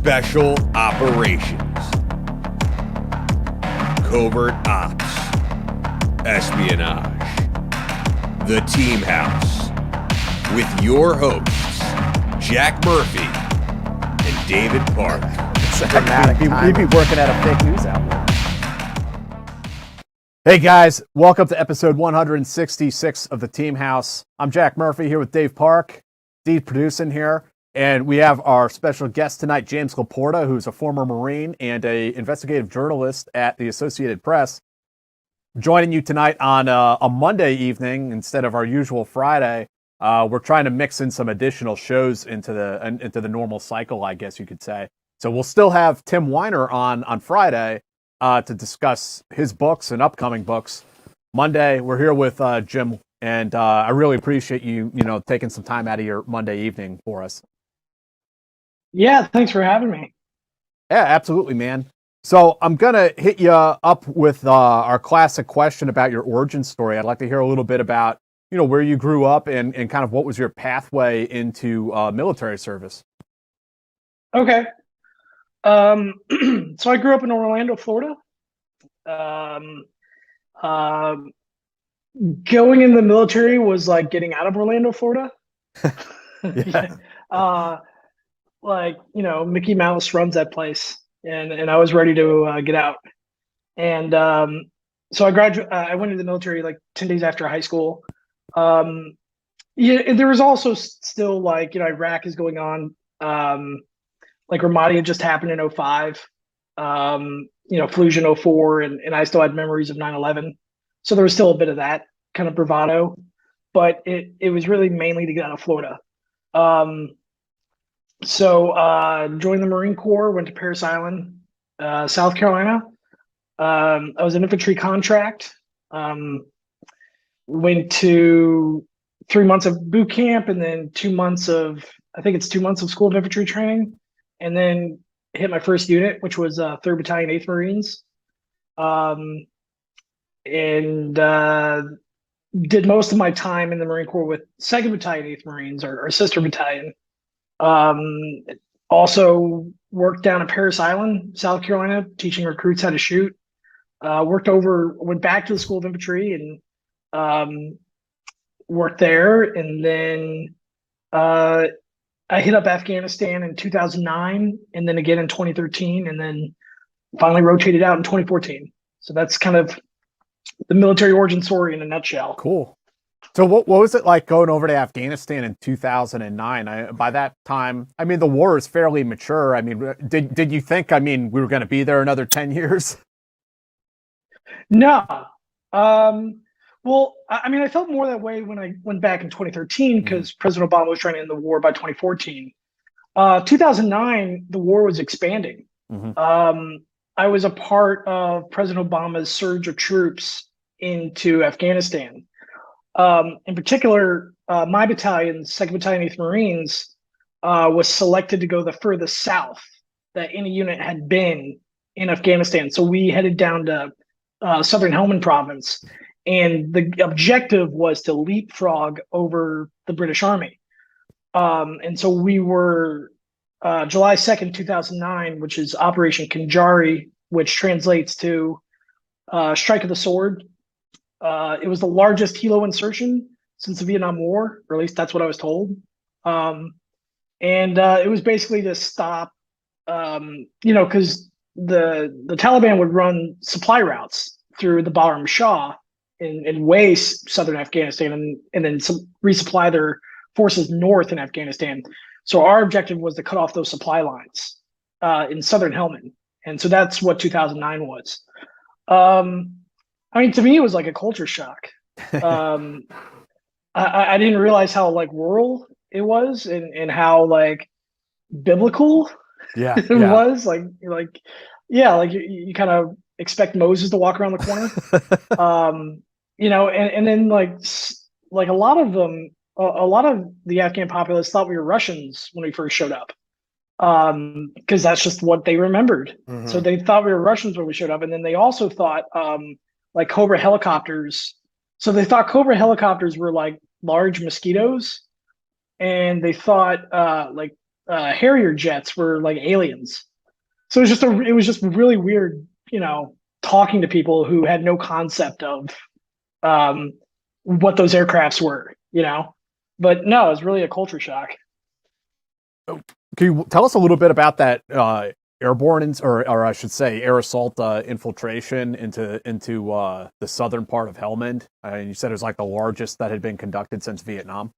Special Operations, Covert Ops, Espionage, The Team House, with your hosts, Jack Murphy and David Park. It's a dramatic time. We'd be working at a fake news outlet. Hey guys, welcome to episode 166 of The Team House. I'm Jack Murphy here with Dave Park, Deed producing here. And we have our special guest tonight, James LaPorta, who's a former Marine and an investigative journalist at the Associated Press, joining you tonight on a Monday evening instead of our usual Friday. We're trying to mix in some additional shows into the normal cycle, I guess you could say. So we'll still have Tim Weiner on Friday to discuss his books and upcoming books. Monday, we're here with Jim, and I really appreciate you taking some time out of your Monday evening for us. Yeah, thanks for having me. Yeah, absolutely, man. So I'm going to hit you up with our classic question about your origin story. I'd like to hear a little bit about, where you grew up and kind of what was your pathway into military service. Okay. So I grew up in Orlando, Florida. Going in the military was like getting out of Orlando, Florida. Yeah. Mickey Mouse runs that place, and I was ready to get out. And so I went into the military like 10 days after high school. There was also still Iraq is going on. Ramadi had just happened in 05. Fallujah in 04, and I still had memories of 9/11. So there was still a bit of that kind of bravado, but it was really mainly to get out of Florida. So joined the Marine Corps, went to Parris Island, South Carolina. I was an infantry contract. Went to 3 months of boot camp and then 2 months of School of Infantry training, and then hit my first unit, which was 3rd Battalion, 8th Marines. Did most of my time in the Marine Corps with 2nd Battalion, 8th Marines, our sister battalion. Also worked down at Parris Island, South Carolina, teaching recruits how to shoot. Went back to the School of Infantry and worked there. And then I hit up Afghanistan in 2009 and then again in 2013, and then finally rotated out in 2014. So that's kind of the military origin story in a nutshell. Cool. So what was it like going over to Afghanistan in 2009? By that time, the war is fairly mature. Did you think, we were going to be there another 10 years? No. Well, I felt more that way when I went back in 2013 because President Obama was trying to end the war by 2014. 2009, the war was expanding. Mm-hmm. I was a part of President Obama's surge of troops into Afghanistan. In particular, my battalion, 2nd Battalion, 8th Marines, was selected to go the furthest south that any unit had been in Afghanistan. So we headed down to southern Helmand province, and the objective was to leapfrog over the British Army. And so we were July 2nd, 2009, which is Operation Kanjari, which translates to Strike of the Sword. It was the largest helo insertion since the Vietnam War, or at least that's what I was told. It was basically to stop, because the Taliban would run supply routes through the Bahr Shah in waste southern Afghanistan, and then resupply their forces north in Afghanistan. So our objective was to cut off those supply lines in southern Helmand, and so that's what 2009 was. To me, it was like a culture shock. I didn't realize how rural it was and how biblical it was. You kind of expect Moses to walk around the corner, and then a lot of them, a lot of the Afghan populace thought we were Russians when we first showed up. Because that's just what they remembered. Mm-hmm. So they thought we were Russians when we showed up, and then they also thought Cobra helicopters. So they thought Cobra helicopters were like large mosquitoes, and they thought Harrier jets were like aliens. So it was just really weird, talking to people who had no concept of what those aircrafts were. But no, it was really a culture shock. Can you tell us a little bit about that airborne, or I should say, air assault infiltration into the southern part of Helmand? You said it was like the largest that had been conducted since Vietnam.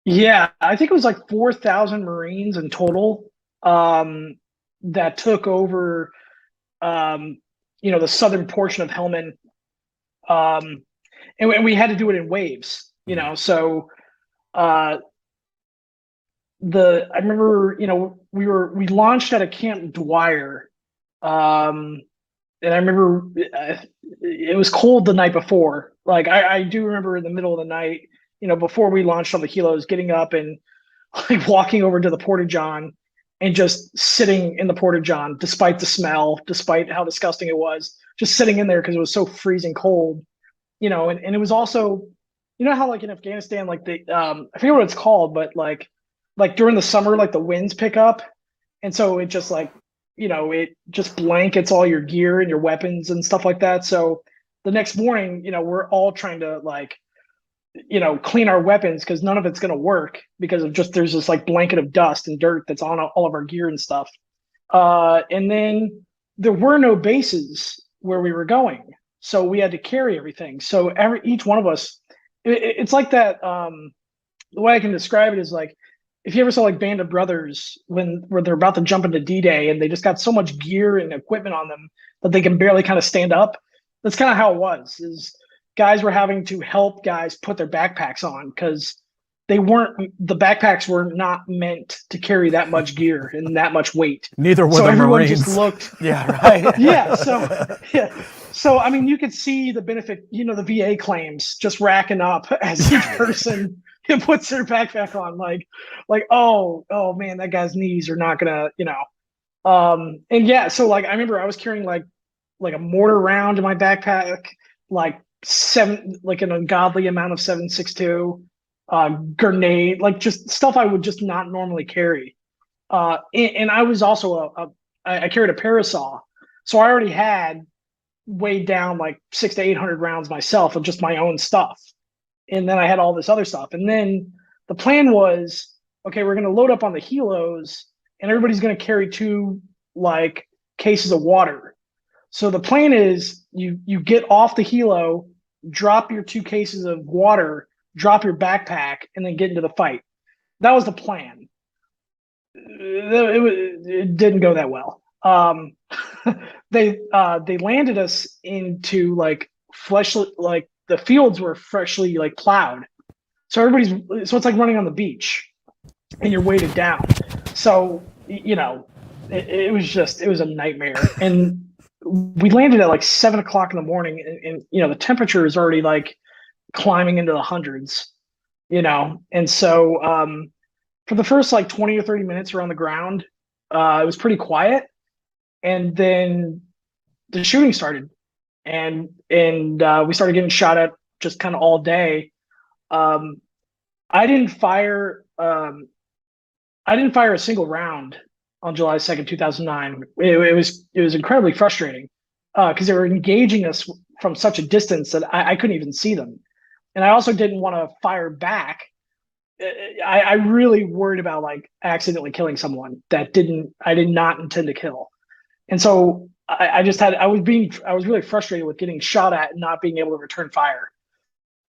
Yeah, I think it was like 4,000 Marines in total that took over, the southern portion of Helmand, and we had to do it in waves. So I remember, we launched at a Camp Dwyer, and I remember it was cold the night before. Like I do remember in the middle of the night, before we launched on the helos, getting up and like walking over to the Porta-John and just sitting in the Porta-John, despite the smell, despite how disgusting it was, just sitting in there because it was so freezing cold, and it was also, how like in Afghanistan, like I forget what it's called, but like during the summer, like the winds pick up. And so it just like, it just blankets all your gear and your weapons and stuff like that. So the next morning, we're all trying to like, clean our weapons because none of it's going to work because of there's this like blanket of dust and dirt that's on all of our gear and stuff. And then there were no bases where we were going. So we had to carry everything. So each one of us, it's like that. The way I can describe it is like, if you ever saw like Band of Brothers where they're about to jump into D-Day and they just got so much gear and equipment on them that they can barely kind of stand up. That's kind of how it was. Is guys were having to help guys put their backpacks on because the backpacks were not meant to carry that much gear and that much weight. Neither were so the everyone Marines. Just looked. Yeah, right. Yeah. So I mean, you could see the benefit. The VA claims just racking up as each person puts their backpack on. Like oh man, that guy's knees are not gonna. And yeah. So like I remember I was carrying like a mortar round in my backpack, like an ungodly amount of 7.62, grenade, like just stuff I would just not normally carry. And I was also I carried a parasol, so I already had weighed down like 600 to 800 rounds myself of just my own stuff. And then I had all this other stuff. And then the plan was, okay, we're going to load up on the helos and everybody's going to carry 2 like cases of water. So the plan is you get off the helo, drop your 2 cases of water, drop your backpack, and then get into the fight. That was the plan. It didn't go that well. They landed us into like like the fields were freshly like plowed. So it's like running on the beach and you're weighted down. So, it was a nightmare. And we landed at like 7 o'clock in the morning and the temperature is already like climbing into the hundreds, and so for the first like 20 or 30 minutes around the ground, it was pretty quiet, and then the shooting started, and we started getting shot at just kind of all day. I didn't fire a single round on July 2nd, 2009. It was incredibly frustrating because they were engaging us from such a distance that I couldn't even see them. And I also didn't want to fire back. I really worried about like accidentally killing someone that I did not intend to kill. And so I was really frustrated with getting shot at and not being able to return fire.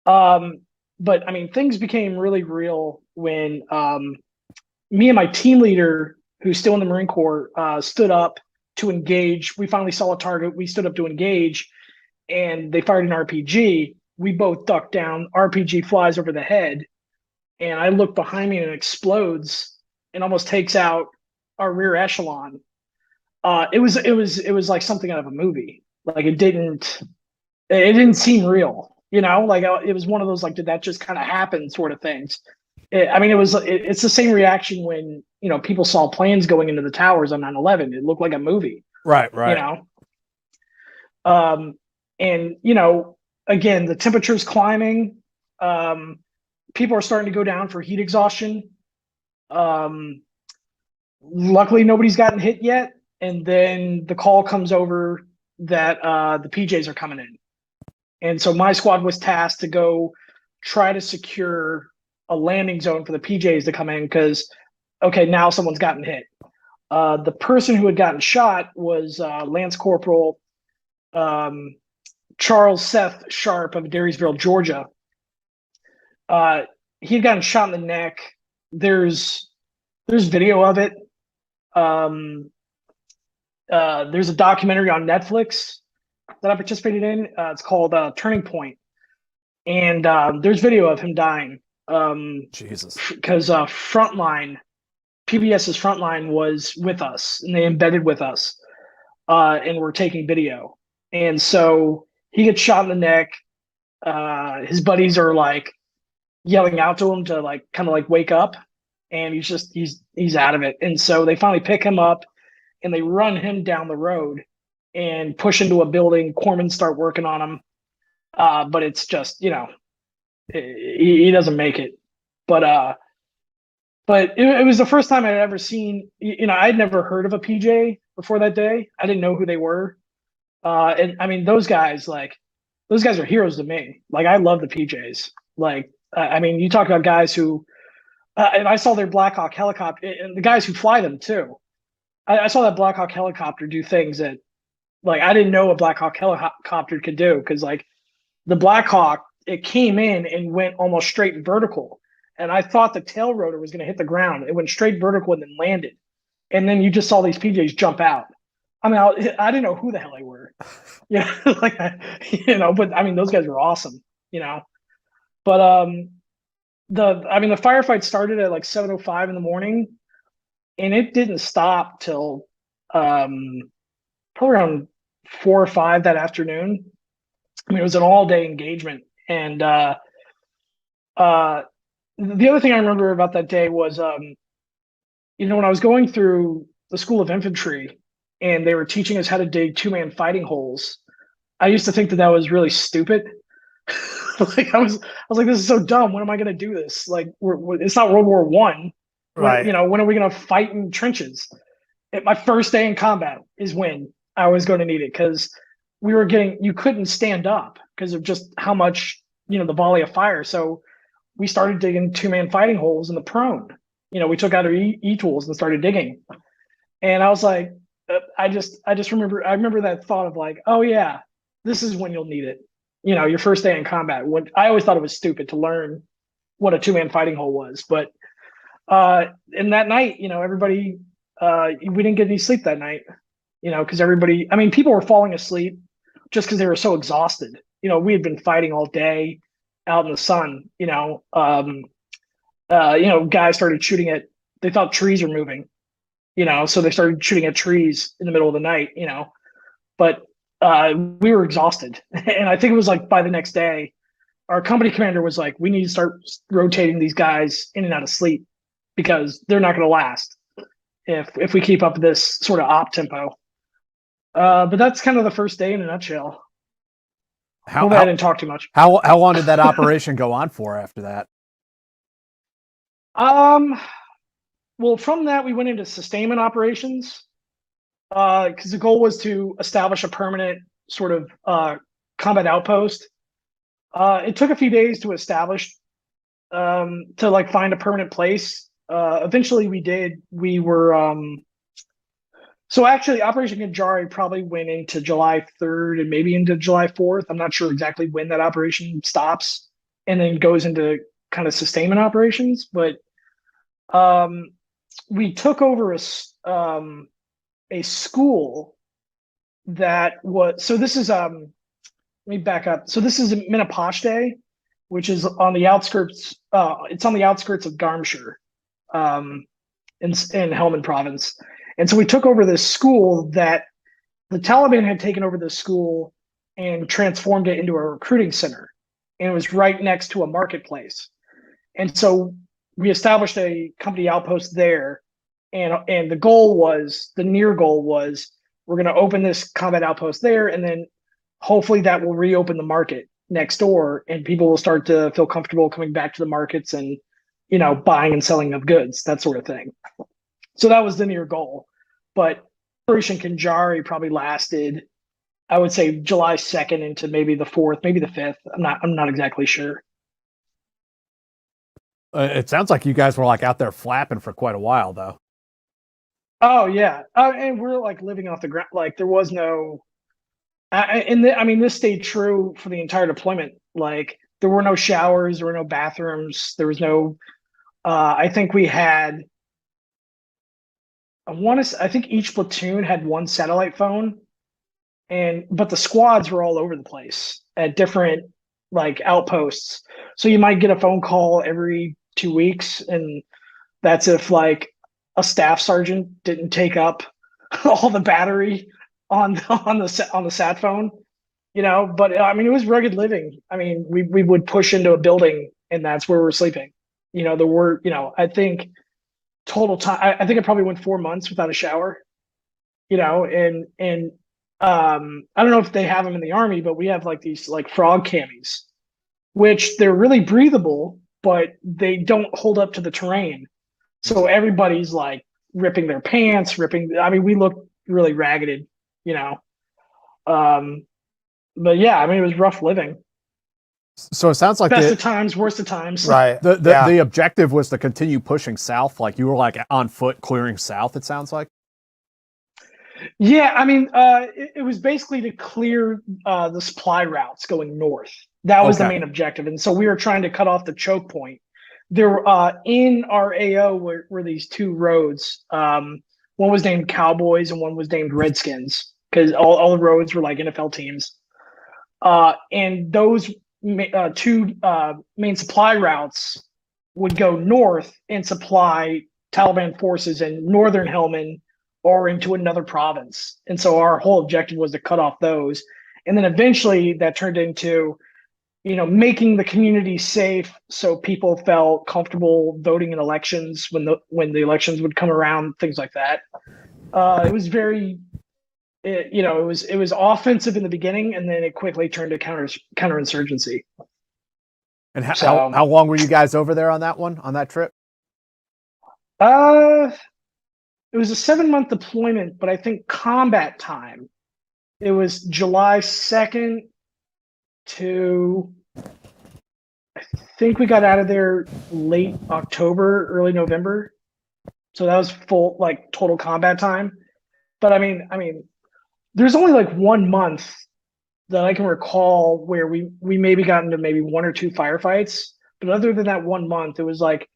But I mean, things became really real when me and my team leader, who's still in the Marine Corps, stood up to engage. We finally saw a target. We stood up to engage, and they fired an RPG. We both ducked down. RPG flies over the head, and I look behind me and it explodes and almost takes out our rear echelon. It was like something out of a movie. Like it didn't seem real, like it was one of those, like, did that just kind of happen sort of things. It's the same reaction when, people saw planes going into the towers on 9/11. It looked like a movie. Right. And, again, the temperature's climbing. People are starting to go down for heat exhaustion. luckily nobody's gotten hit yet. And then the call comes over that the PJs are coming in. And so my squad was tasked to go try to secure a landing zone for the PJs to come in because, okay, now someone's gotten hit. The person who had gotten shot was Lance Corporal Charles Seth Sharp of Marysville, Georgia. He had gotten shot in the neck. There's video of it. There's a documentary on Netflix that I participated in. It's called Turning Point, and there's video of him dying. Jesus, because Frontline, PBS's Frontline was with us, and they embedded with us, and were taking video. And so he gets shot in the neck. His buddies are like yelling out to him to like kind of like wake up, and he's out of it. And so they finally pick him up and they run him down the road and push into a building. Corpsmen start working on him, but it's just, you know, he doesn't make it. But it was the first time I'd ever seen, you know, I'd never heard of a PJ before that day. I didn't know who they were. And I mean, those guys are heroes to me. Like, I love the PJs. Like, I mean, you talk about guys who, and I saw their Black Hawk helicopter, and the guys who fly them too. I saw that Black Hawk helicopter do things that, like, I didn't know a Black Hawk helicopter could do, because like the Black Hawk, it came in and went almost straight vertical, and I thought the tail rotor was going to hit the ground. It went straight vertical and then landed, and then you just saw these PJs jump out. I mean, I didn't know who the hell they were, yeah, like, you know. But I mean, those guys were awesome, you know. But the firefight started at like 7:05 in the morning, and it didn't stop till probably around 4 or 5 that afternoon. I mean, it was an all-day engagement. And the other thing I remember about that day was, you know, when I was going through the School of Infantry and they were teaching us how to dig 2-man fighting holes, I used to think that was really stupid. Like, I was like, this is so dumb. When am I going to do this? Like, it's not World War I. right? You know, when are we going to fight in trenches? My first day in combat is when I was going to need it, because you couldn't stand up because of just how much, you know, the volley of fire. So we started digging 2-man fighting holes in the prone. You know, we took out our E-tools and started digging. And I was like, I remember that thought of like, oh yeah, this is when you'll need it. You know, your first day in combat. I always thought it was stupid to learn what a 2-man fighting hole was, but and that night, you know, everybody, we didn't get any sleep that night, you know, because everybody, I mean, people were falling asleep just because they were so exhausted. You know, we had been fighting all day out in the sun, you know. Guys started shooting they thought trees were moving, you know, so they started shooting at trees in the middle of the night, you know. But we were exhausted. And I think it was like by the next day, our company commander was like, we need to start rotating these guys in and out of sleep, because they're not going to last if we keep up this sort of op tempo. But that's kind of the first day in a nutshell. I didn't talk too much. How long did that operation go on for after that? Well, from that we went into sustainment operations, because the goal was to establish a permanent sort of combat outpost. It took a few days to establish, to like find a permanent place. Eventually we did. We were so actually Operation Ganjari probably went into July 3rd and maybe into July 4th. I'm not sure exactly when that operation stops and then goes into kind of sustainment operations. But we took over a school that was, so this is let me back up. So this is Minnepachte, which is on the outskirts. It's on the outskirts of Garmshire, in Helmand province. And so we took over this school that the Taliban had taken over this school and transformed it into a recruiting center. And it was right next to a marketplace. And so we established a company outpost there. And the near goal was, we're going to open this combat outpost there, and then hopefully that will reopen the market next door, and people will start to feel comfortable coming back to the markets and, you know, buying and selling of goods, that sort of thing. So that was the near goal. But Operation Kanjari probably lasted, I would say, July 2nd into maybe the 4th, maybe the 5th. I'm not exactly sure. It sounds like you guys were like out there flapping for quite a while, though. Oh yeah, and we're like living off the ground. Like there was no, I mean, this stayed true for the entire deployment. Like there were no showers, there were no bathrooms, there was no. I think we had. I think each platoon had one satellite phone, but the squads were all over the place at different like outposts. So you might get a phone call every 2 weeks, and that's if like a staff sergeant didn't take up all the battery on the sat phone, But I mean, it was rugged living. I mean, we would push into a building, and that's where we're sleeping. There were, I think total time. I think I probably went 4 months without a shower. And I don't know if they have them in the Army, but we have like these like frog camis, which they're really breathable, but they don't hold up to the terrain. So everybody's like ripping their pants, I mean, we look really ragged, But yeah, I mean, it was rough living. So it sounds like best of times, worst of times. Right. The objective was to continue pushing south. Like you were like on foot clearing south, it sounds like. Yeah, I mean, it was basically to clear the supply routes going north. That was the main objective. And so we were trying to cut off the choke point. There in our AO were these two roads. One was named Cowboys and one was named Redskins, because all the roads were like NFL teams. And those two main supply routes would go north and supply Taliban forces in northern Helmand or into another province. And so our whole objective was to cut off those. And then eventually that turned into, making the community safe so people felt comfortable voting in elections when the elections would come around, things like that. It was very, it was offensive in the beginning, and then it quickly turned to counterinsurgency. And how long were you guys over there on that trip? It was a 7-month deployment, but I think combat time, it was July 2nd to, I think we got out of there late October, early November. So that was full, like total combat time. But I mean, there's only like 1 month that I can recall where we maybe got into maybe 1 or 2 firefights. But other than that 1 month, it was like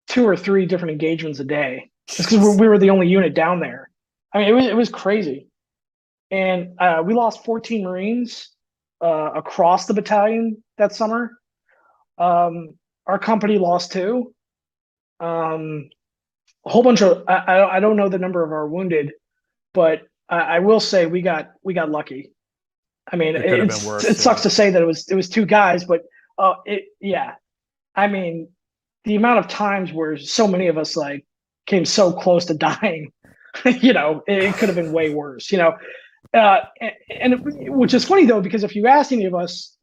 2 or 3 different engagements a day. Just because we were the only unit down there. I mean, it was crazy. And we lost 14 Marines across the battalion that summer. Our company lost 2. A whole bunch of I don't know the number of our wounded, but I will say we got lucky. I mean, it sucks to say that it was 2 guys, but yeah. I mean, the amount of times where so many of us like came so close to dying, it could have been way worse, and which is funny though, because if you ask any of us,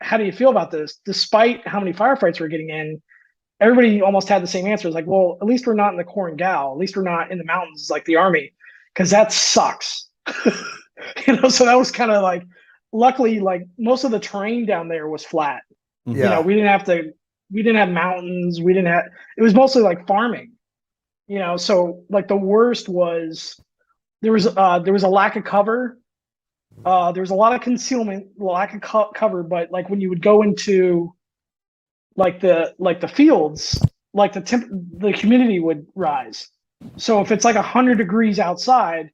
how do you feel about this? Despite how many firefights we're getting in, everybody almost had the same answer. It's like, well, at least we're not in the Korengal. At least we're not in the mountains like the Army, because that sucks. So that was kind of like, luckily, like most of the terrain down there was flat. Yeah. We didn't have mountains. It was mostly like farming. So like the worst was there was a lack of cover. There was a lot of concealment, lack of cover, but like when you would go into like the fields, like the humidity would rise. So if it's like 100 degrees outside,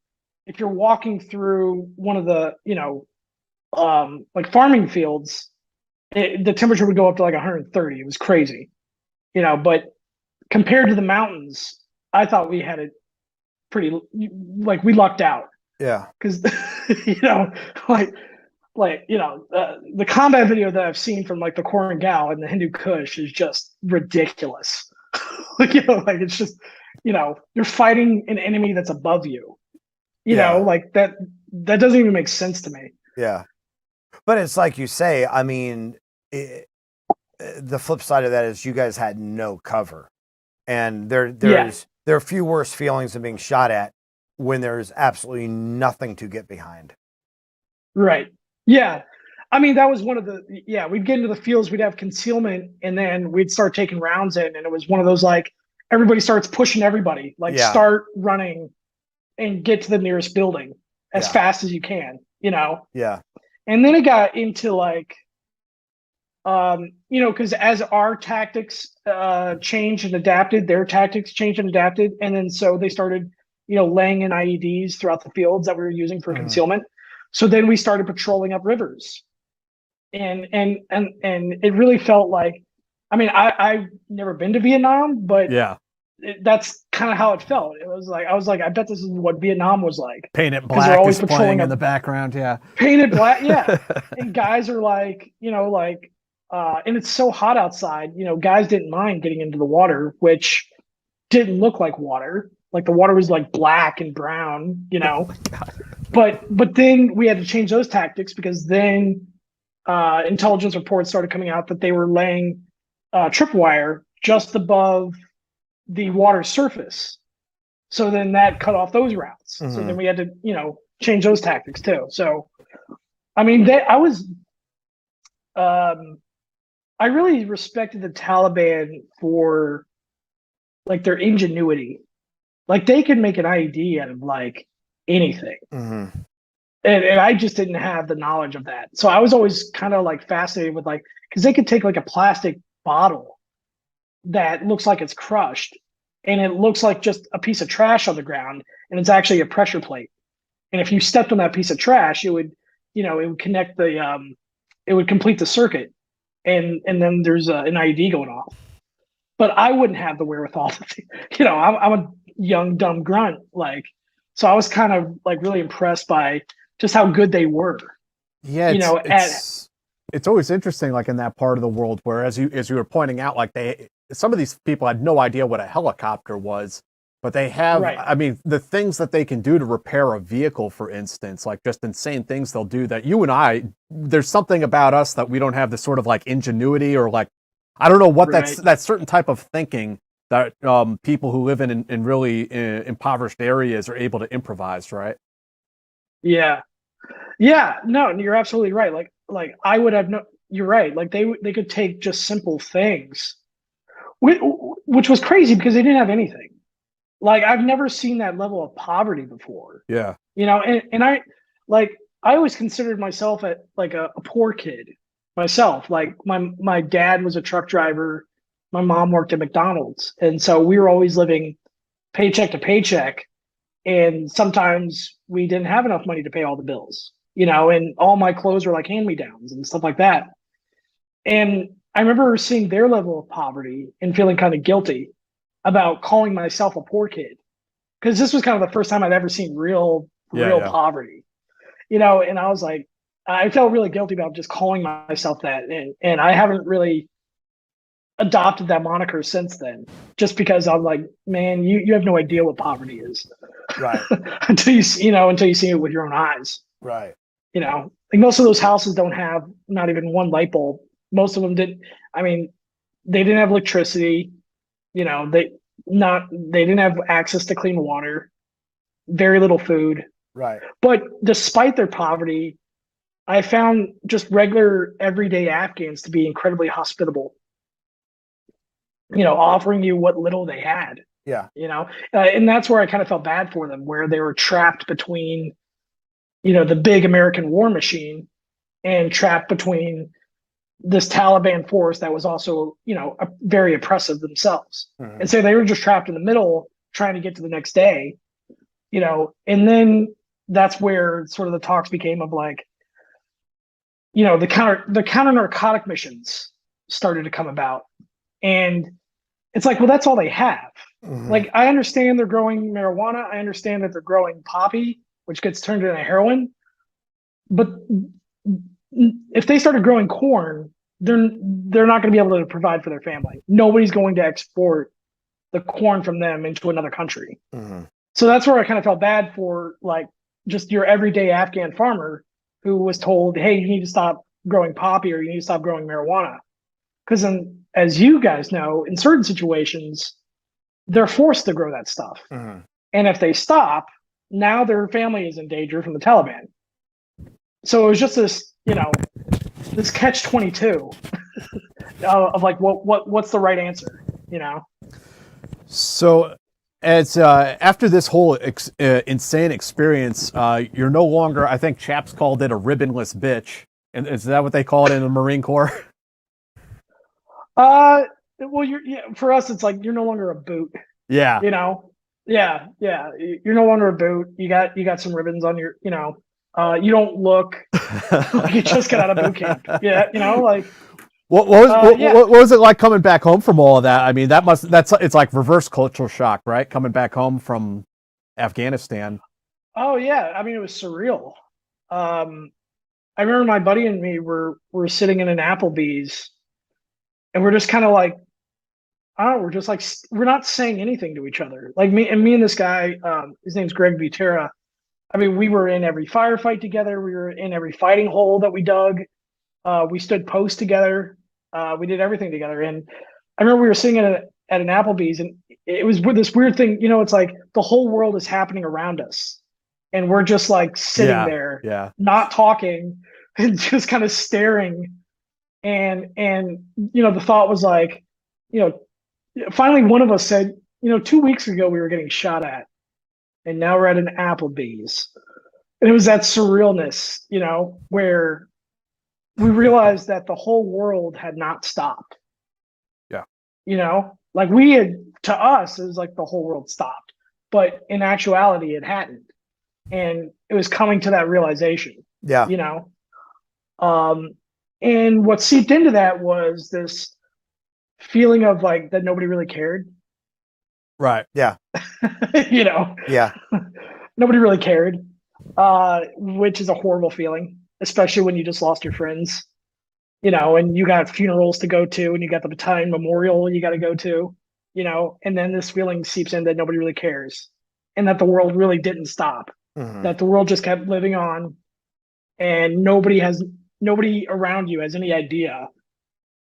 if you're walking through one of the like farming fields, the temperature would go up to like 130. It was crazy, but compared to the mountains, I thought we had it pretty, like we lucked out. Yeah. Because, the combat video that I've seen from like the Korengal and the Hindu Kush is just ridiculous. It's just, you're fighting an enemy that's above you. Like that doesn't even make sense to me. Yeah. But it's like you say, I mean, the flip side of that is you guys had no cover. And there's there are few worse feelings than being shot at when there's absolutely nothing to get behind. Right. Yeah. I mean, that was one of the, we'd get into the fields, we'd have concealment, and then we'd start taking rounds in. And it was one of those, like, everybody starts pushing everybody, like start running and get to the nearest building as fast as you can, Yeah. And then it got into like, because as our tactics changed and adapted, their tactics changed and adapted. And then so they started, laying in IEDs throughout the fields that we were using for concealment. So then we started patrolling up rivers. And it really felt like, I mean, I've never been to Vietnam, but that's kind of how it felt. It was like, I was like, I bet this is what Vietnam was like. Painted Black is playing in the background. Painted Black. Yeah. And guys are like, and it's so hot outside, guys didn't mind getting into the water, which didn't look like water. Like the water was like black and brown, but then we had to change those tactics because then intelligence reports started coming out that they were laying tripwire just above the water surface. So then that cut off those routes. So then we had to, change those tactics too. So, I mean, I really respected the Taliban for like their ingenuity. Like they could make an IED out of like anything. And I just didn't have the knowledge of that. So I was always kind of like fascinated with like, because they could take like a plastic bottle that looks like it's crushed and it looks like just a piece of trash on the ground and it's actually a pressure plate. And if you stepped on that piece of trash, it would, it would connect it would complete the circuit. And then there's an IED going off. But I wouldn't have the wherewithal. I'm a young, dumb grunt. Like, so I was kind of like really impressed by just how good they were. Yeah, it's always interesting, like in that part of the world where, as you were pointing out, like some of these people had no idea what a helicopter was, but they have. Right. I mean, the things that they can do to repair a vehicle, for instance, like just insane things they'll do that you and I. There's something about us that we don't have the sort of like ingenuity or like. I don't know what that certain type of thinking that people who live in really impoverished areas are able to improvise, right? Yeah, no, you're absolutely right. Like I would have you're right. Like they could take just simple things, which was crazy because they didn't have anything. Like I've never seen that level of poverty before. Yeah, and I always considered myself a poor kid. Myself, like my dad was a truck driver, my mom worked at McDonald's, and so we were always living paycheck to paycheck, and sometimes we didn't have enough money to pay all the bills, and all my clothes were like hand-me-downs and stuff like that. And I remember seeing their level of poverty and feeling kind of guilty about calling myself a poor kid, because this was kind of the first time I'd ever seen real poverty, and I was like, I felt really guilty about just calling myself that, and I haven't really adopted that moniker since then, just because I'm like, man, you have no idea what poverty is, right? until you see it with your own eyes, right? Like most of those houses don't have not even one light bulb. Most of them didn't. I mean, they didn't have electricity. They didn't have access to clean water. Very little food. Right. But despite their poverty, I found just regular everyday Afghans to be incredibly hospitable, offering you what little they had. Yeah. And that's where I kind of felt bad for them, where they were trapped between, the big American war machine and trapped between this Taliban force that was also, very oppressive themselves. And so they were just trapped in the middle trying to get to the next day, and then that's where sort of the talks became of like, the counter narcotic missions started to come about, and it's like, well, that's all they have. Like, I understand they're growing marijuana. I understand that they're growing poppy, which gets turned into heroin. But if they started growing corn, they're not going to be able to provide for their family. Nobody's going to export the corn from them into another country. So that's where I kind of felt bad for like just your everyday Afghan farmer who was told, hey, you need to stop growing poppy or you need to stop growing marijuana. Because as you guys know, in certain situations, they're forced to grow that stuff. Mm-hmm. And if they stop, now their family is in danger from the Taliban. So it was just this, this catch-22 of like, what's the right answer, So, as after this whole insane experience, you're no longer. I think chaps called it a ribbonless bitch, and is that what they call it in the Marine Corps? Well, for us, it's like you're no longer a boot. Yeah. Yeah. You're no longer a boot. You got some ribbons on your, you don't look like you just got out of boot camp. Yeah, like. What was it like coming back home from all of that? I mean, it's like reverse cultural shock, right? Coming back home from Afghanistan. Oh yeah, I mean, it was surreal. I remember my buddy and me were sitting in an Applebee's, and we're just kind of like, I don't know, we're just like, we're not saying anything to each other. Like me and this guy, his name's Greg Butera. I mean, we were in every firefight together. We were in every fighting hole that we dug. We stood post together. We did everything together. And I remember we were sitting at an Applebee's, and it was this weird thing. It's like the whole world is happening around us, and we're just like sitting there, not talking, and just kind of staring. And the thought was like, finally one of us said, 2 weeks ago we were getting shot at, and now we're at an Applebee's. And it was that surrealness, where we realized that the whole world had not stopped. Yeah. Like to us, it was like the whole world stopped, but in actuality, it hadn't. And it was coming to that realization. Yeah. And what seeped into that was this feeling of like that nobody really cared. Right. Yeah. Yeah. Nobody really cared, which is a horrible feeling, especially when you just lost your friends, and you got funerals to go to, and you got the battalion memorial you got to go to, and then this feeling seeps in that nobody really cares, and that the world really didn't stop, that the world just kept living on, and nobody around you has any idea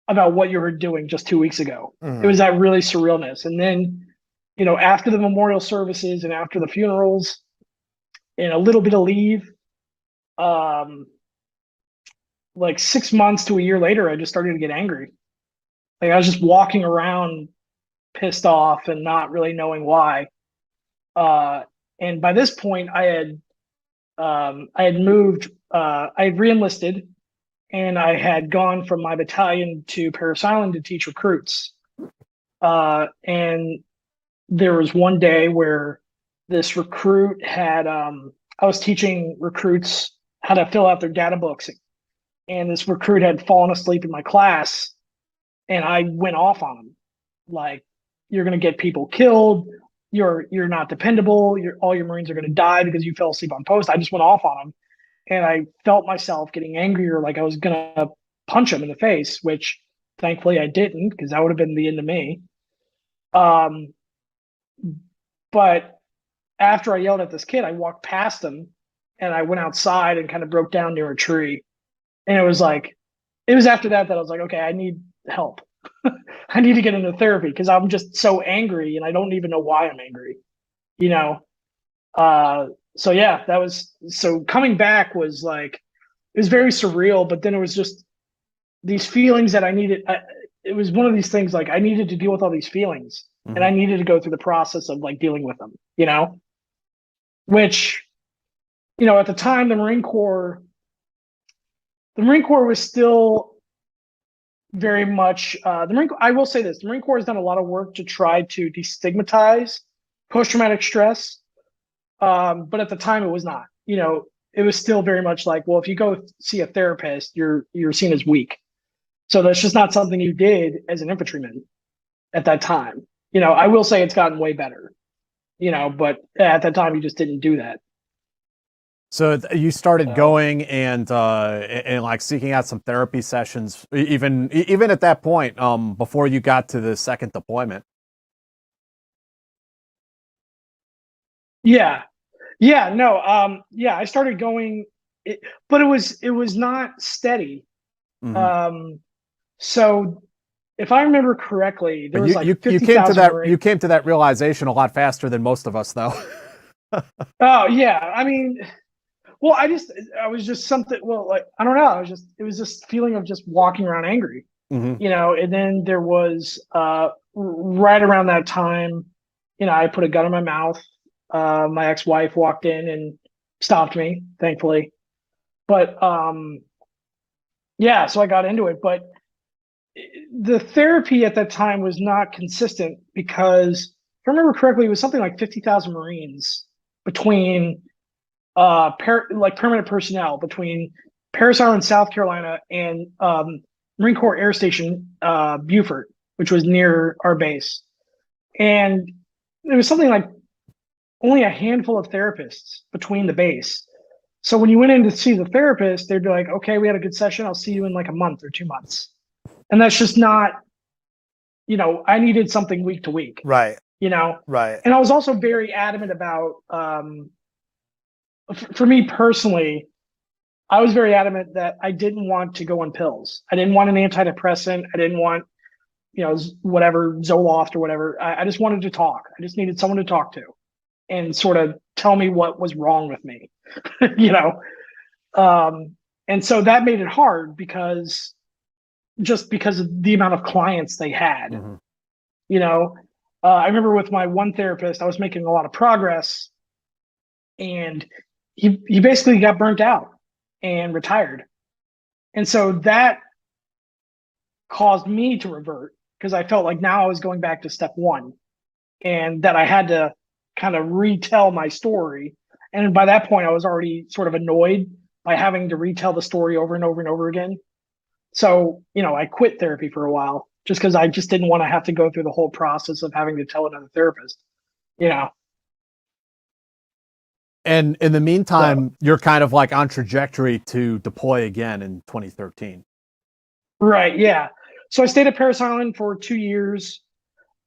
about what you were doing just 2 weeks ago. It was that really surrealness. And then, after the memorial services and after the funerals and a little bit of leave, like 6 months to a year later, I just started to get angry. Like I was just walking around pissed off and not really knowing why. And by this point I had moved, I had re-enlisted, and I had gone from my battalion to Parris Island to teach recruits. And there was one day where this recruit had, I was teaching recruits how to fill out their data books, and this recruit had fallen asleep in my class, and I went off on him. Like, you're going to get people killed. You're not dependable. All your Marines are going to die because you fell asleep on post. I just went off on him, and I felt myself getting angrier, like I was going to punch him in the face, which thankfully I didn't, because that would have been the end of me. But after I yelled at this kid, I walked past him, and I went outside and kind of broke down near a tree. And it was after that I was like, okay, I need help. I need to get into therapy because I'm just so angry, and I don't even know why I'm angry, So yeah, coming back was like, it was very surreal, but then it was just these feelings that I needed. It was one of these things, like I needed to deal with all these feelings, and I needed to go through the process of like dealing with them, which, at the time, the Marine Corps was still very much, I will say this, the Marine Corps has done a lot of work to try to destigmatize post-traumatic stress. But at the time it was not, it was still very much like, well, if you go see a therapist, you're seen as weak. So that's just not something you did as an infantryman at that time. I will say it's gotten way better, but at that time you just didn't do that. So you started going and like seeking out some therapy sessions, even at that point, before you got to the second deployment. Yeah, no, I started going, but it was not steady. So if I remember correctly, there was like you 50,000 Marines. You came to that realization a lot faster than most of us, though. Oh yeah, I mean, well, I was just something. Well, like I don't know. It was this feeling of just walking around angry, Mm-hmm. And then there was right around that time, I put a gun in my mouth. My ex-wife walked in and stopped me, thankfully. But yeah, so I got into it. But the therapy at that time was not consistent because, if I remember correctly, it was something like 50,000 Marines between permanent personnel between Parris Island, South Carolina, and Marine Corps Air Station Beaufort, which was near our base. And there was something like only a handful of therapists between the base. So when you went in to see the therapist, they'd be like, okay, we had a good session. I'll see you in like a month or 2 months. And that's just not, I needed something week to week. Right. Right. And I was also very adamant about, for me personally, I was very adamant that I didn't want to go on pills. I didn't want an antidepressant. I didn't want, whatever, Zoloft or whatever. I just wanted to talk. I just needed someone to talk to and sort of tell me what was wrong with me, and so that made it hard because of the amount of clients they had. Mm-hmm. I remember with my one therapist, I was making a lot of progress, and he basically got burnt out and retired. And so that caused me to revert because I felt like now I was going back to step one and that I had to kind of retell my story. And by that point, I was already sort of annoyed by having to retell the story over and over and over again. So, I quit therapy for a while just because I just didn't want to have to go through the whole process of having to tell another therapist, And in the meantime, you're kind of like on trajectory to deploy again in 2013. Right. Yeah. So I stayed at Parris Island for 2 years.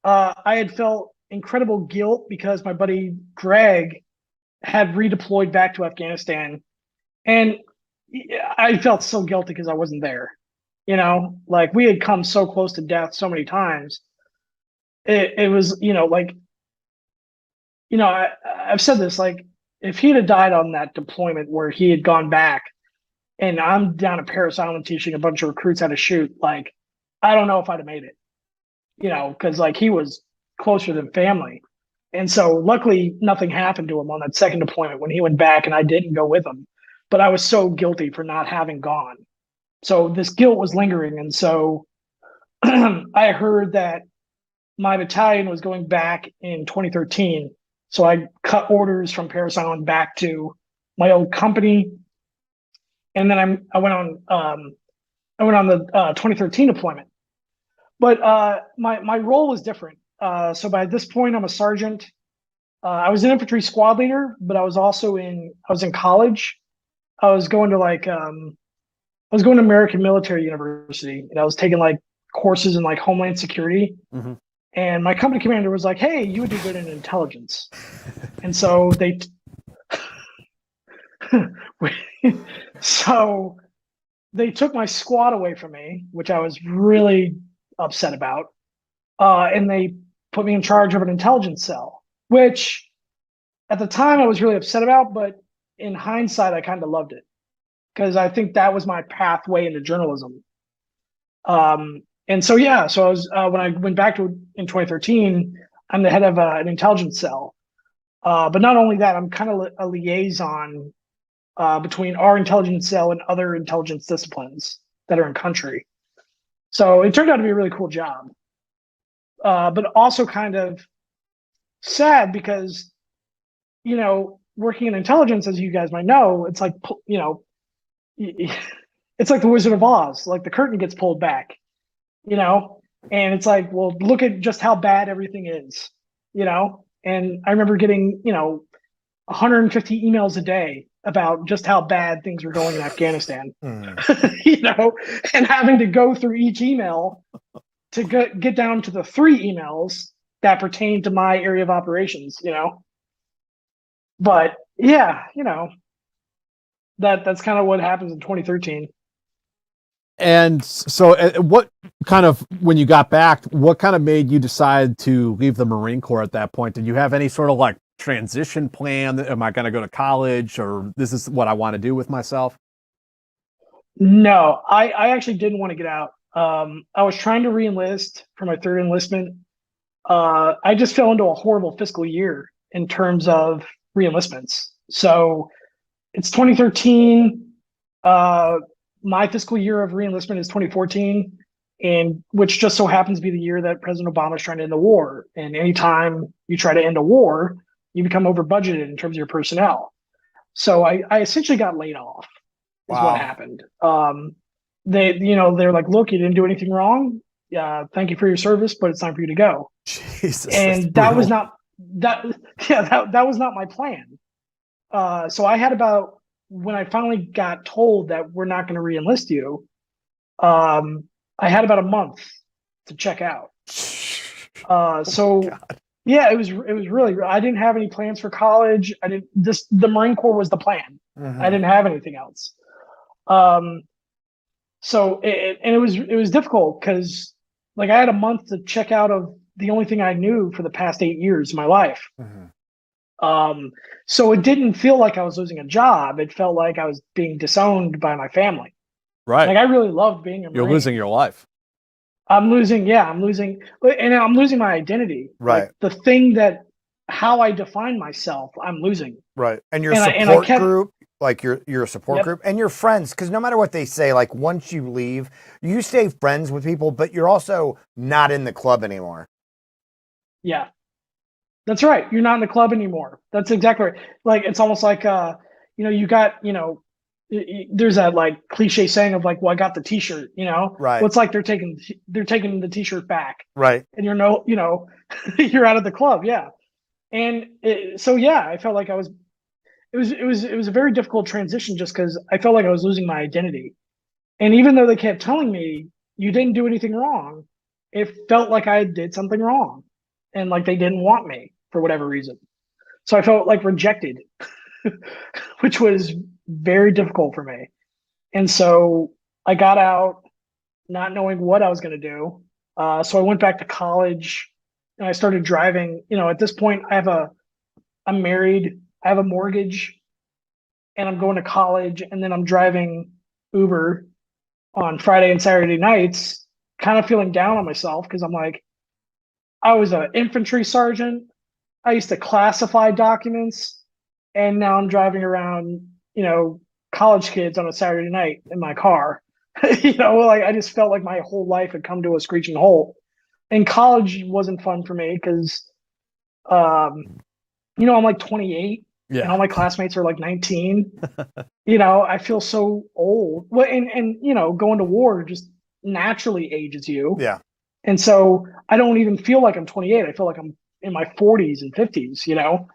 I had felt incredible guilt because my buddy Greg had redeployed back to Afghanistan. And I felt so guilty because I wasn't there. Like we had come so close to death so many times. It was, I've said this, like, if he'd have died on that deployment where he had gone back and I'm down at Parris Island teaching a bunch of recruits how to shoot, like, I don't know if I'd have made it, because like he was closer than family. And so luckily nothing happened to him on that second deployment when he went back and I didn't go with him, but I was so guilty for not having gone. So this guilt was lingering. And so I heard that my battalion was going back in 2013. So I cut orders from Parris Island back to my old company, and then I went on the 2013 deployment. But my role was different. So by this point, I'm a sergeant. I was an infantry squad leader, but I was in college. I was going to American Military University, and I was taking like courses in like Homeland Security. Mm-hmm. And my company commander was like, hey, you would do good in intelligence. And so they took my squad away from me, which I was really upset about. And they put me in charge of an intelligence cell, which at the time I was really upset about, but in hindsight, I kind of loved it because I think that was my pathway into journalism. And so, yeah, so I was, when I went back in 2013, I'm the head of an intelligence cell. But not only that, I'm kind of a liaison between our intelligence cell and other intelligence disciplines that are in country. So it turned out to be a really cool job, but also kind of sad because, working in intelligence, as you guys might know, it's like, it's like the Wizard of Oz, like the curtain gets pulled back. And it's like, well, look at just how bad everything is, and I remember getting, 150 emails a day about just how bad things were going in Afghanistan, and having to go through each email to get down to the 3 emails that pertain to my area of operations, but yeah, that's kind of what happens in 2013. And so what kind of, when you got back, what kind of made you decide to leave the Marine Corps at that point? Did you have any sort of like transition plan? Am I going to go to college, or this is what I want to do with myself? No, I actually didn't want to get out. I was trying to re-enlist for my third enlistment. I just fell into a horrible fiscal year in terms of re-enlistments. So it's 2013. My fiscal year of re-enlistment is 2014, and which just so happens to be the year that President Obama is trying to end the war. And anytime you try to end a war, you become over budgeted in terms of your personnel. So I essentially got laid off. Is Wow. what happened. They're like, look, you didn't do anything wrong. Thank you for your service, but it's time for you to go. Jesus, And that was not that. Yeah, that was not my plan. So I had about, when I finally got told that we're not going to re-enlist you, I had about a month to check out. Yeah, it was really, I didn't have any plans for college. The Marine Corps was the plan. Mm-hmm. I didn't have anything else. So it was difficult because like I had a month to check out of the only thing I knew for the past 8 years of my life. Mm-hmm. So it didn't feel like I was losing a job. It felt like I was being disowned by my family. Right. Like I really loved being a Marine. You're losing your life. I'm losing my identity. Right. Like the thing how I define myself, I'm losing. Right. And your support group, like your support Yep. group and your friends, because no matter what they say, like once you leave, you stay friends with people, but you're also not in the club anymore. Yeah. That's right. You're not in the club anymore. That's exactly right. Like, it's almost like, you got, there's that like cliche saying of like, well, I got the t-shirt, Right. Well, it's like they're taking the t-shirt back. Right. And you're you're out of the club. Yeah. And I felt like it was a very difficult transition just because I felt like I was losing my identity. And even though they kept telling me you didn't do anything wrong, it felt like I did something wrong and like they didn't want me for whatever reason. So I felt like rejected, which was very difficult for me. And so I got out not knowing what I was going to do. So I went back to college and I started driving. At this point I'm married, I have a mortgage, and I'm going to college, and then I'm driving Uber on Friday and Saturday nights, kind of feeling down on myself because I'm like, I was an infantry sergeant. I used to classify documents, and now I'm driving around, college kids on a Saturday night in my car. Like I just felt like my whole life had come to a screeching halt. And college wasn't fun for me because, I'm like 28. Yeah. And all my classmates are like 19. I feel so old. Well, and going to war just naturally ages you. Yeah. And so I don't even feel like I'm 28. I feel like I'm in my 40s and 50s,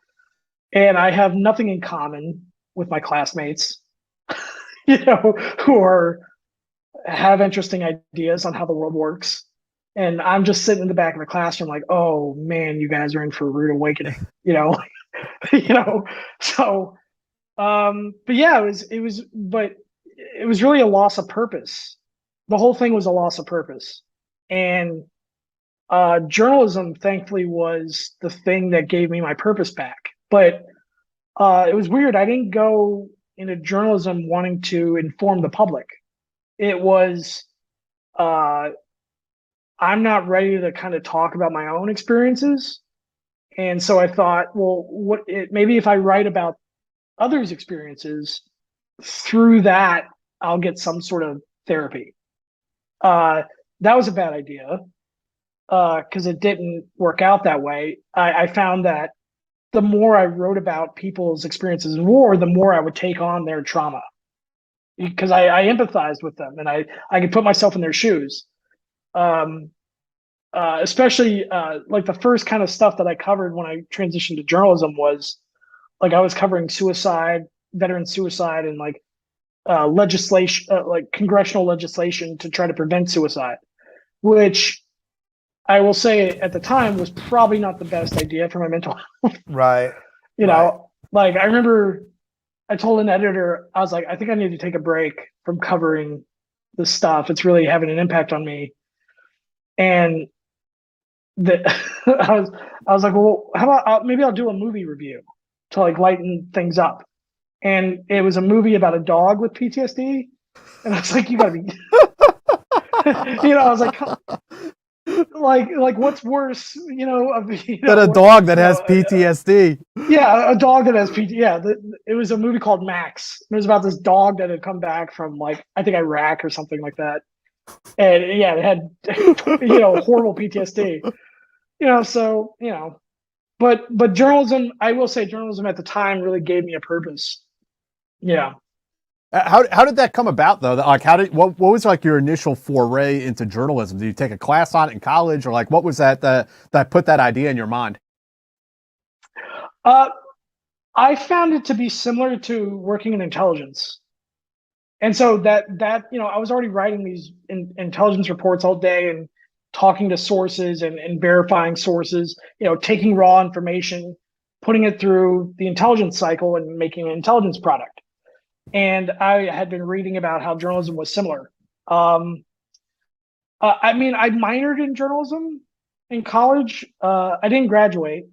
and I have nothing in common with my classmates, who have interesting ideas on how the world works. And I'm just sitting in the back of the classroom like, oh man, you guys are in for a rude awakening, so, but yeah, it was really a loss of purpose. The whole thing was a loss of purpose. And journalism, thankfully, was the thing that gave me my purpose back. But it was weird. I didn't go into journalism wanting to inform the public. It was, I'm not ready to kind of talk about my own experiences. And so I thought, well, maybe if I write about others' experiences, through that, I'll get some sort of therapy. That was a bad idea because it didn't work out that way. I found that the more I wrote about people's experiences in war, the more I would take on their trauma because I empathized with them and I could put myself in their shoes. Especially like the first kind of stuff that I covered when I transitioned to journalism was like I was covering suicide, veteran suicide, and like legislation, like congressional legislation to try to prevent suicide, which I will say at the time was probably not the best idea for my mental health. Right. Like I remember I told an editor, I was like, I think I need to take a break from covering the stuff. It's really having an impact on me. And the, I was like, well, how about maybe I'll do a movie review to like lighten things up. And it was a movie about a dog with PTSD. And I was like, you gotta be, I was like what's worse, Than a dog that has PTSD. Yeah, a dog that has PTSD. Yeah, it was a movie called Max. It was about this dog that had come back from like I think Iraq or something like that, and yeah, it had horrible PTSD. But journalism, I will say, journalism at the time really gave me a purpose. Yeah. How did that come about though? Like, what was like your initial foray into journalism? Did you take a class on it in college, or like what was that put that idea in your mind? I found it to be similar to working in intelligence, and so that I was already writing these intelligence reports all day and talking to sources and verifying sources. Taking raw information, putting it through the intelligence cycle, and making an intelligence product. And I had been reading about how journalism was similar. I minored in journalism in college. I didn't graduate.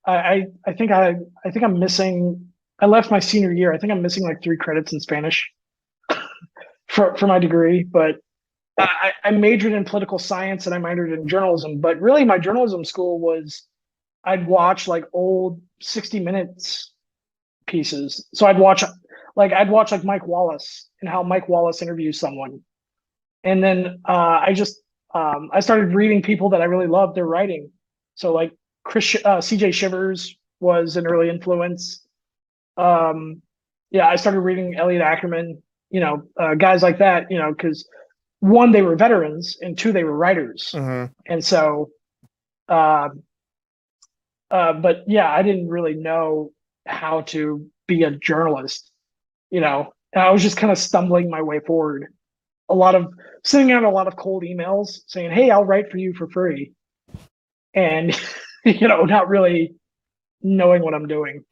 I think I'm missing. I left my senior year. I think I'm missing like 3 credits in Spanish for my degree. But I majored in political science and I minored in journalism. But really, my journalism school was I'd watch like old 60 Minutes pieces. So I'd watch like Mike Wallace and how Mike Wallace interviews someone. And then I started reading people that I really loved their writing. So like CJ Shivers was an early influence. I started reading Elliot Ackerman, guys like that, because 1, they were veterans, and 2, they were writers. Mm-hmm. And so, but yeah, I didn't really know how to be a journalist, and I was just kind of stumbling my way forward. Sending out a lot of cold emails saying, hey, I'll write for you for free. And, not really knowing what I'm doing.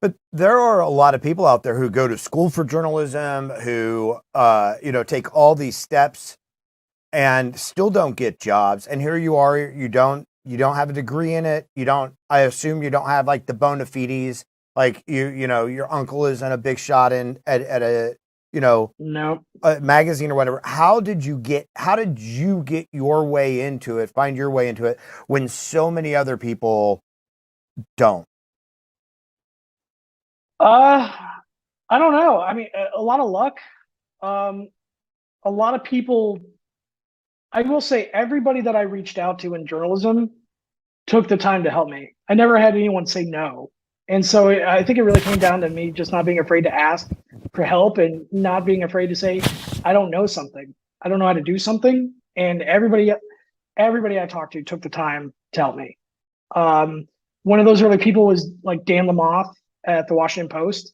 But there are a lot of people out there who go to school for journalism, who, take all these steps and still don't get jobs. And here you are, you don't have a degree in it. I assume you don't have like the bona fides, like your uncle isn't a big shot at a, No. a magazine or whatever. How did you get your way into it, find your way into it when so many other people don't? I don't know. I mean, a lot of luck. A lot of people, I will say everybody that I reached out to in journalism took the time to help me. I never had anyone say no. And so I think it really came down to me just not being afraid to ask for help and not being afraid to say, I don't know something. I don't know how to do something. And everybody I talked to took the time to help me. One of those early people was like Dan Lamothe at the Washington Post.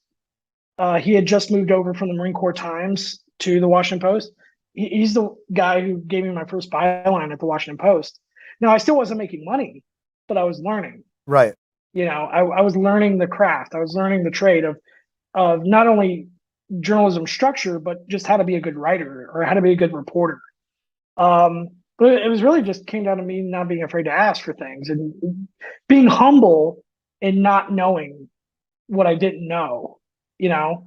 He had just moved over from the Marine Corps Times to the Washington Post. He's the guy who gave me my first byline at the Washington Post. Now, I still wasn't making money, but I was learning. Right. I was learning the craft. I was learning the trade of not only journalism structure, but just how to be a good writer or how to be a good reporter. But it was really just came down to me not being afraid to ask for things and being humble and not knowing what I didn't know. That's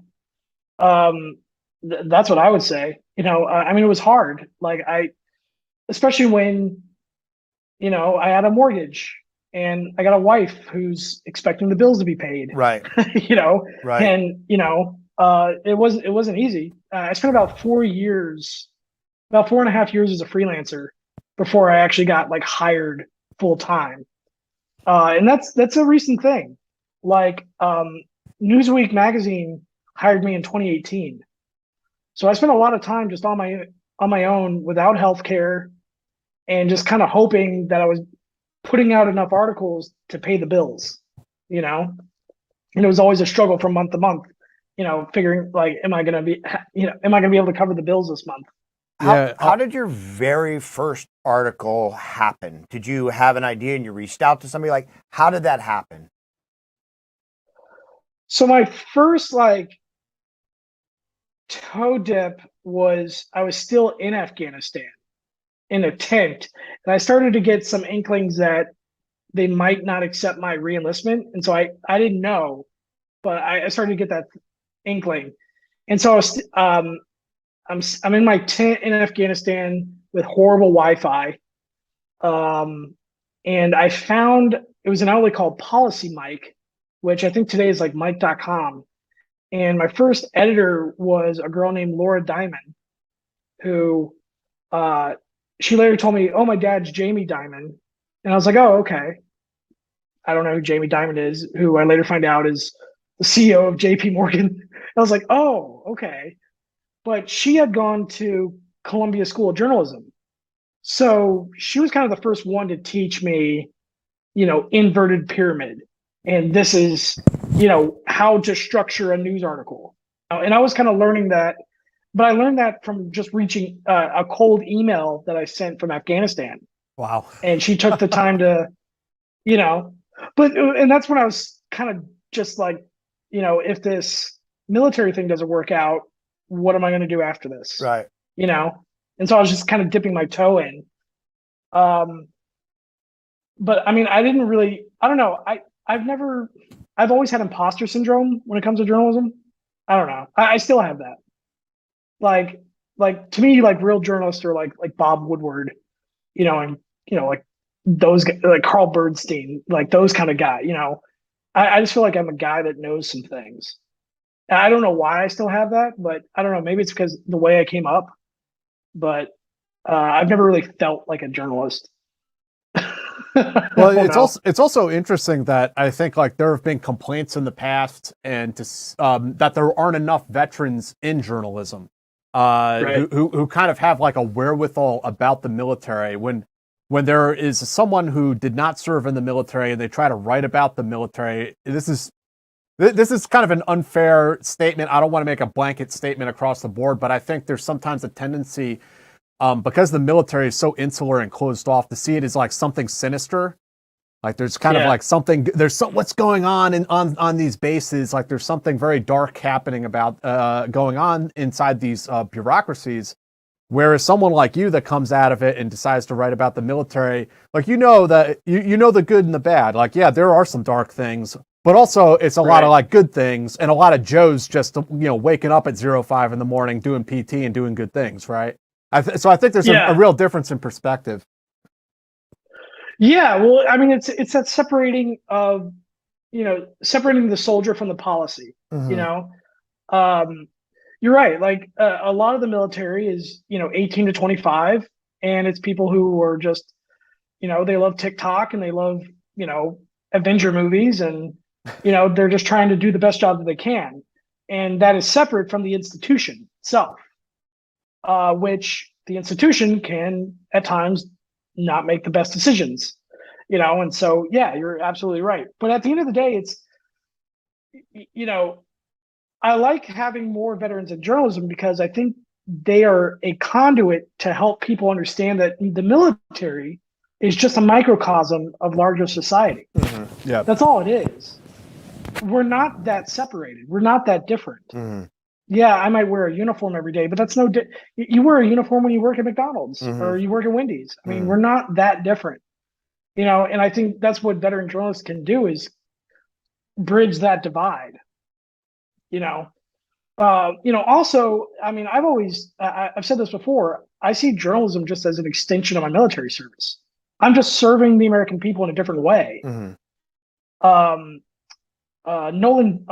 what I would say. It was hard. Especially when, I had a mortgage. And I got a wife who's expecting the bills to be paid. Right. Right. And it wasn't easy. I spent about 4 years, about 4.5 years as a freelancer before I actually got like hired full time. And that's a recent thing. Newsweek magazine hired me in 2018. So I spent a lot of time just on my own without healthcare and just kind of hoping that I was putting out enough articles to pay the bills, and it was always a struggle from month to month, figuring like, am I going to be able to cover the bills this month? How did your very first article happen? Did you have an idea and you reached out to somebody? Like, how did that happen? So my first toe dip was I was still in Afghanistan in a tent, and I started to get some inklings that they might not accept my reenlistment, and so I didn't know, but I started to get that inkling, and so I was I'm in my tent in Afghanistan with horrible Wi-Fi, and I found it was an outlet called Policy Mike, which I think today is like Mike.com. And my first editor was a girl named Laura Diamond, who she later told me, "Oh, my dad's Jamie Dimon," and I was like, "Oh, okay." I don't know who Jamie Dimon is, who I later find out is the CEO of J.P. Morgan. I was like, "Oh, okay," but she had gone to Columbia School of Journalism, so she was kind of the first one to teach me, inverted pyramid, and this is, how to structure a news article. And I was kind of learning that, but I learned that from just reaching a cold email that I sent from Afghanistan. Wow. And she took the time to, and that's when I was kind of just like, if this military thing doesn't work out, what am I going to do after this? Right. And so I was just kind of dipping my toe in. But I mean, I didn't really, I don't know. I've always had imposter syndrome when it comes to journalism. I don't know. I still have that. Like to me, like real journalists are like Bob Woodward, and like those guys, like Carl Bernstein, like those kind of guys. I just feel like I'm a guy that knows some things. And I don't know why I still have that, but I don't know. Maybe it's because the way I came up. But I've never really felt like a journalist. Well, it's also interesting that I think like there have been complaints in the past and that there aren't enough veterans in journalism Right. who kind of have like a wherewithal about the military when there is someone who did not serve in the military and they try to write about the military. This is kind of an unfair statement. I don't want to make a blanket statement across the board, but I think there's sometimes a tendency, because the military is so insular and closed off, to see it as like something sinister. Like there's kind of like something, what's going on these bases. Like there's something very dark happening about going on inside these bureaucracies. Whereas someone like you that comes out of it and decides to write about the military, like that you know the good and the bad. Like yeah, there are some dark things, but also it's a lot of like good things and a lot of Joes just waking up at 05 in the morning doing PT and doing good things, right? So I think there's a real difference in perspective. Yeah, well, I mean, it's that separating of, separating the soldier from the policy. Mm-hmm. You're right. Like a lot of the military is 18 to 25, and it's people who are just they love TikTok and they love Avenger movies, and they're just trying to do the best job that they can, and that is separate from the institution itself. Which the institution can at times not make the best decisions, and so, yeah, you're absolutely right. But at the end of the day, it's, I like having more veterans in journalism because I think they are a conduit to help people understand that the military is just a microcosm of larger society. Mm-hmm. Yeah. That's all it is. We're not that separated. We're not that different. Mm-hmm. Yeah, I might wear a uniform every day, but that's you wear a uniform when you work at McDonald's or you work at Wendy's. I mean, we're not that different, and I think that's what veteran journalists can do is bridge that divide, also, I mean, I've said this before, I see journalism just as an extension of my military service. I'm just serving the American people in a different way. Mm-hmm. Nolan,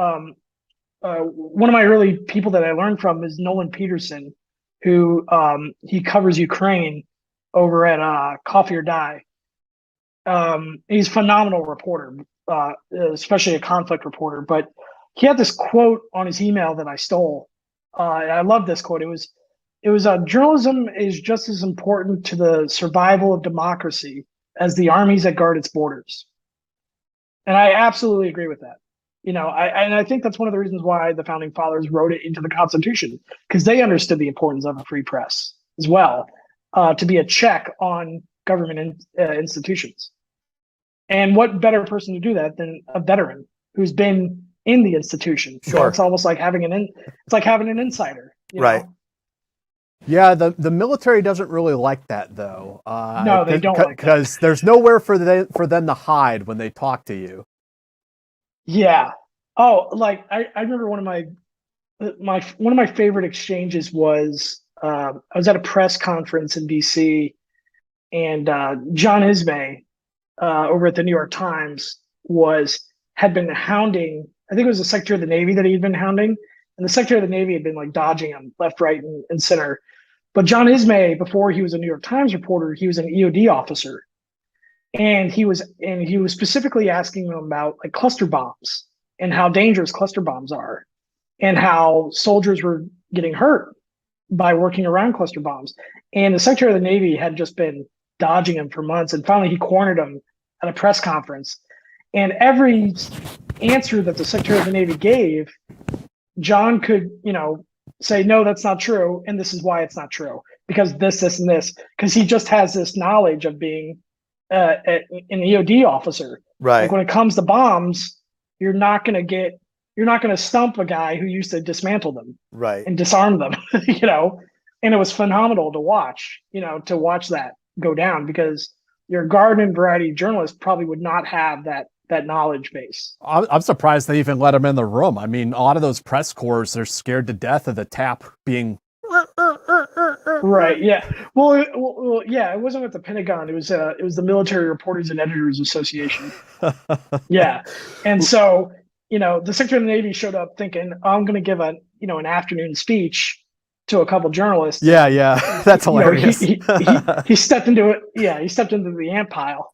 one of my early people that I learned from is Nolan Peterson, who he covers Ukraine over at Coffee or Die. He's a phenomenal reporter, especially a conflict reporter. But he had this quote on his email that I stole. And I love this quote. It was journalism is just as important to the survival of democracy as the armies that guard its borders. And I absolutely agree with that. I think that's one of the reasons why the founding fathers wrote it into the Constitution, because they understood the importance of a free press as well, to be a check on government institutions. And what better person to do that than a veteran who's been in the institution? Sure. It's almost like having an insider, right? Yeah, the military doesn't really like that though. No, they don't like that. Because there's nowhere for them to hide when they talk to you. Yeah. Oh, like I remember one of my favorite exchanges was I was at a press conference in DC, and John Ismay over at the New York Times had been hounding. I think it was the Secretary of the Navy that he'd been hounding, and the Secretary of the Navy had been like dodging him left, right, and center. But John Ismay, before he was a New York Times reporter, he was an EOD officer, and he was specifically asking him about like cluster bombs and how dangerous cluster bombs are, and how soldiers were getting hurt by working around cluster bombs. And the Secretary of the Navy had just been dodging him for months, and finally he cornered him at a press conference. And every answer that the Secretary of the Navy gave, John could, say, no, that's not true, and this is why it's not true, because this, and this, because he just has this knowledge of being an EOD officer. Right. Like when it comes to bombs, you're not going to stump a guy who used to dismantle them, Right. and disarm them, and it was phenomenal to watch that go down, because your garden variety journalist probably would not have that knowledge base. I'm surprised they even let him in the room. I mean, a lot of those press corps, they're scared to death of the tap being right. Yeah. Well, yeah. It wasn't at the Pentagon. It was the Military Reporters and Editors Association. Yeah. And so, the Secretary of the Navy showed up thinking, I'm going to give an afternoon speech to a couple journalists. Yeah. That's hilarious. He stepped into it. Yeah. He stepped into the ant pile,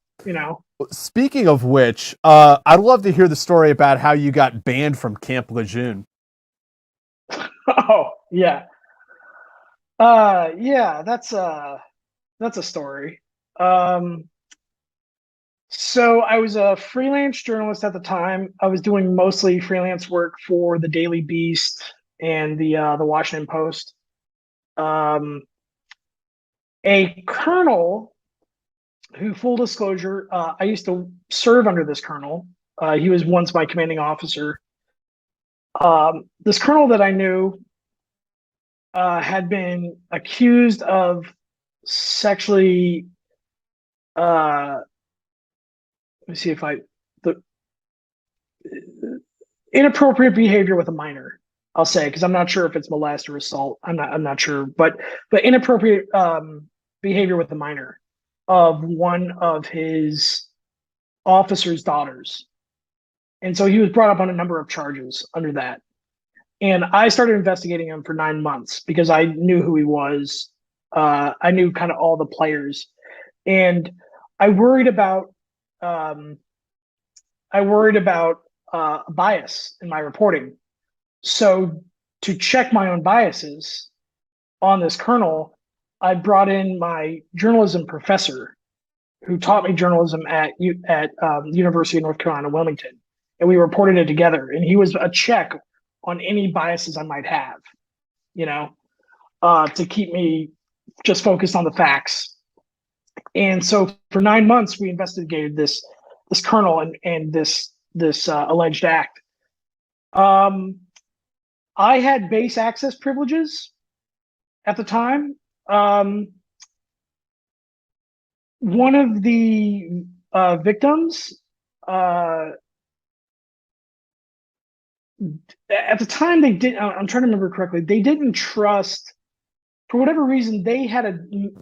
Speaking of which, I'd love to hear the story about how you got banned from Camp Lejeune. Oh, yeah. Yeah, that's a story. So I was a freelance journalist at the time. I was doing mostly freelance work for the Daily Beast and the Washington Post. A colonel who, full disclosure, I used to serve under this colonel. He was once my commanding officer. This colonel that I knew had been accused of sexually inappropriate behavior with a minor, I'll say, because I'm not sure if it's molest or assault. I'm not sure, but inappropriate behavior with a minor of one of his officers' daughters. And so he was brought up on a number of charges under that. And I started investigating him for 9 months because I knew who he was. I knew kind of all the players. And I worried about bias in my reporting. So to check my own biases on this colonel, I brought in my journalism professor, who taught me journalism at University of North Carolina, Wilmington, and we reported it together. And he was a check on any biases I might have, to keep me just focused on the facts. And so for 9 months, we investigated this colonel and this alleged act. I had base access privileges at the time. One of the victims, at the time, I'm trying to remember correctly, they didn't trust, for whatever reason, they had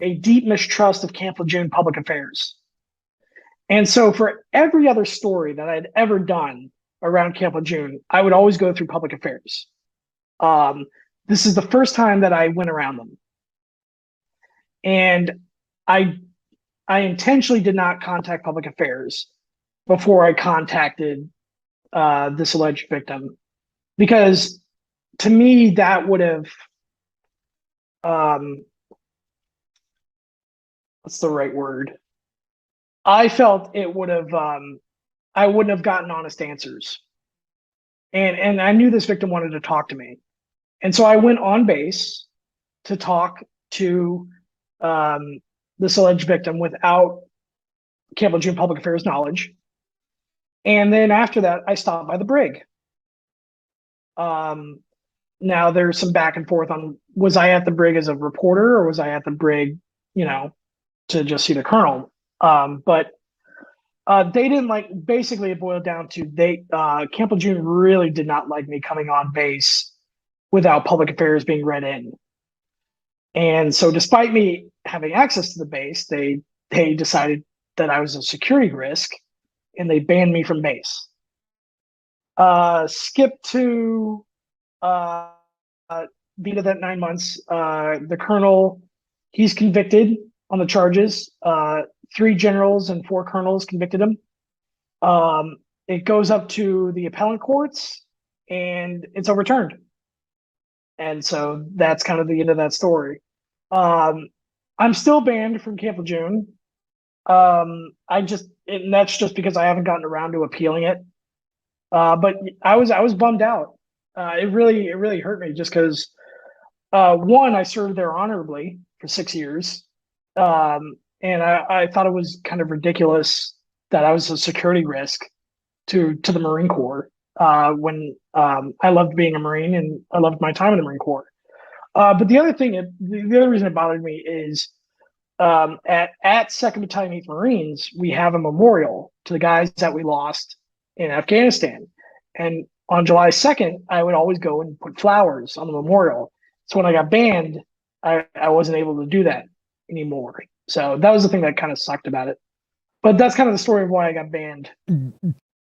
a deep mistrust of Camp Lejeune public affairs. And so for every other story that I'd ever done around Camp Lejeune, I would always go through public affairs. This is the first time that I went around them. And I intentionally did not contact public affairs before I contacted this alleged victim, because to me that would have what's the right word? I felt it would have I wouldn't have gotten honest answers. And I knew this victim wanted to talk to me. And so I went on base to talk to this alleged victim without Camp Lejeune public affairs knowledge. And then after that, I stopped by the brig. Now there's some back and forth on, was I at the brig as a reporter or was I at the brig, to just see the colonel? But they didn't like, basically it boiled down to Camp Lejeune really did not like me coming on base without public affairs being read in. And so despite me having access to the base, they decided that I was a security risk and they banned me from base. Skip to the end of that 9 months. The colonel, he's convicted on the charges. 3 generals and 4 colonels convicted him. It goes up to the appellate courts and it's overturned. And so that's kind of the end of that story. I'm still banned from Camp Lejeune. And that's just because I haven't gotten around to appealing it. But I was bummed out. It really hurt me just because, one, I served there honorably for 6 years. And I thought it was kind of ridiculous that I was a security risk to the Marine Corps, when I loved being a Marine and I loved my time in the Marine Corps. But the other reason it bothered me is at 2nd Battalion 8th Marines, we have a memorial to the guys that we lost in Afghanistan. And on July 2nd, I would always go and put flowers on the memorial. So when I got banned, I wasn't able to do that anymore. So that was the thing that kind of sucked about it. But that's kind of the story of why I got banned.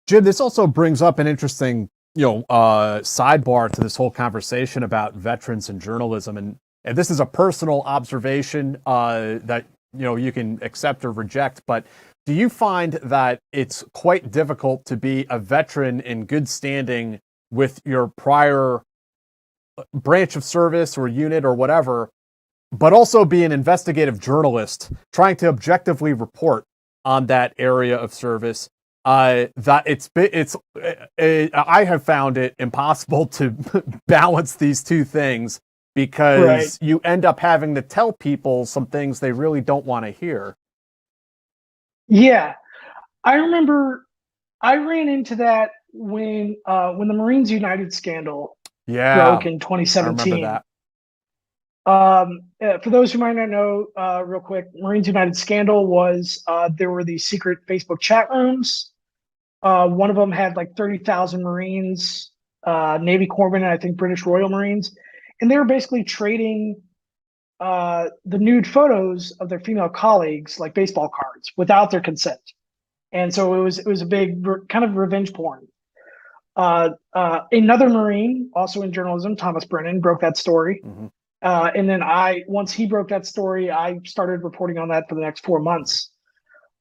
Jim, this also brings up an interesting, sidebar to this whole conversation about veterans and journalism. And this is a personal observation that, you can accept or reject. But do you find that it's quite difficult to be a veteran in good standing with your prior branch of service or unit or whatever, but also be an investigative journalist trying to objectively report on that area of service? I have found it impossible to balance these two things because you end up having to tell people some things they really don't want to hear. Yeah, I remember I ran into that when the Marines United scandal broke in 2017. I remember that. For those who might not know, real quick, Marines United scandal was there were these secret Facebook chat rooms. One of them had like 30,000 Marines, Navy corpsmen, and I think British Royal Marines, and they were basically trading the nude photos of their female colleagues like baseball cards without their consent. And so it was a big kind of revenge porn. Another Marine, also in journalism, Thomas Brennan, broke that story. Mm-hmm. And then once he broke that story, I started reporting on that for the next 4 months.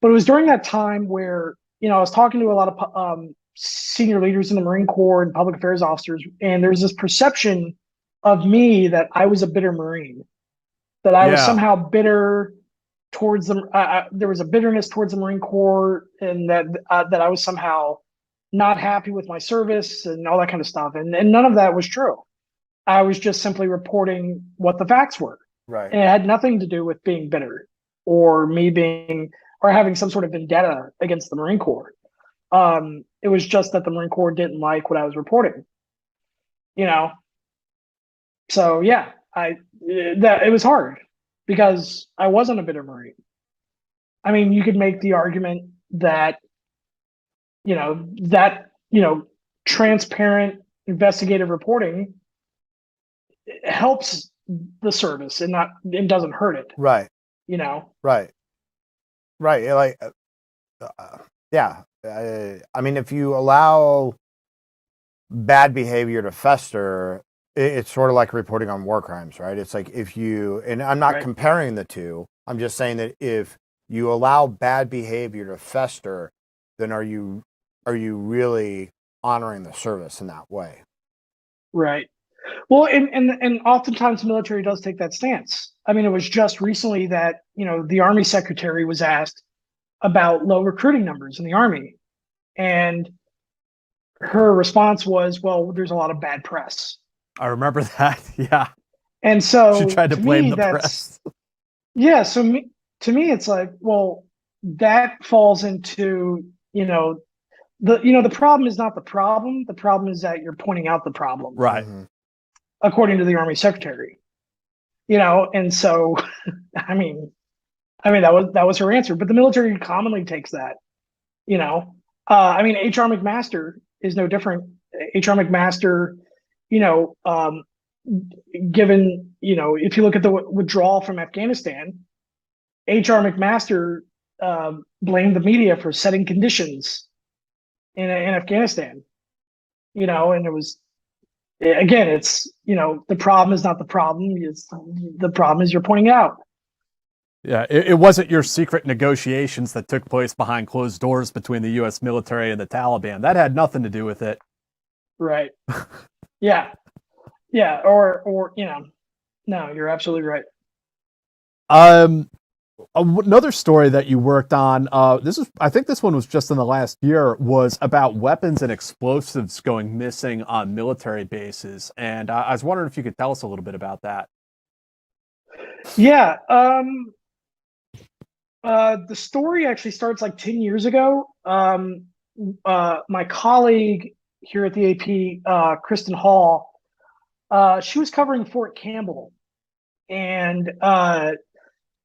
But it was during that time where, I was talking to a lot of senior leaders in the Marine Corps and public affairs officers, and there's this perception of me that I was a bitter Marine, that I was somehow bitter towards them. There was a bitterness towards the Marine Corps, and that I was somehow not happy with my service and all that kind of stuff. And none of that was true. I was just simply reporting what the facts were. Right. And it had nothing to do with being bitter or me being or having some sort of vendetta against the Marine Corps. It was just that the Marine Corps didn't like what I was reporting. So yeah, it was hard because I wasn't a bitter Marine. I mean, you could make the argument that transparent investigative reporting helps the service and doesn't hurt it. Right. Right. Like, I mean, if you allow bad behavior to fester, it's sort of like reporting on war crimes, right? It's like and I'm not comparing the two. I'm just saying that if you allow bad behavior to fester, then are you really honoring the service in that way? Right. Well, and oftentimes the military does take that stance. I mean, it was just recently that, the Army secretary was asked about low recruiting numbers in the Army. And her response was, well, there's a lot of bad press. I remember that. Yeah. And so she tried to blame the press. Yeah. So to me, it's like, well, that falls into, the problem is not the problem. The problem is that you're pointing out the problem. Right. according to the Army Secretary. And so, I mean, that was her answer. But the military commonly takes that. H.R. McMaster is no different. H.R. McMaster, given, if you look at the withdrawal from Afghanistan, H.R. McMaster blamed the media for setting conditions in Afghanistan, and it was, again, it's, the problem is not the problem. The problem is you're pointing out. Yeah, it wasn't your secret negotiations that took place behind closed doors between the U.S. military and the Taliban. That had nothing to do with it. Right. Yeah. Yeah. Or no, you're absolutely right. Another story that you worked on, I think this one was just in the last year, was about weapons and explosives going missing on military bases. And I was wondering if you could tell us a little bit about that. Yeah. The story actually starts like 10 years ago. My colleague here at the AP, Kristen Hall, she was covering Fort Campbell and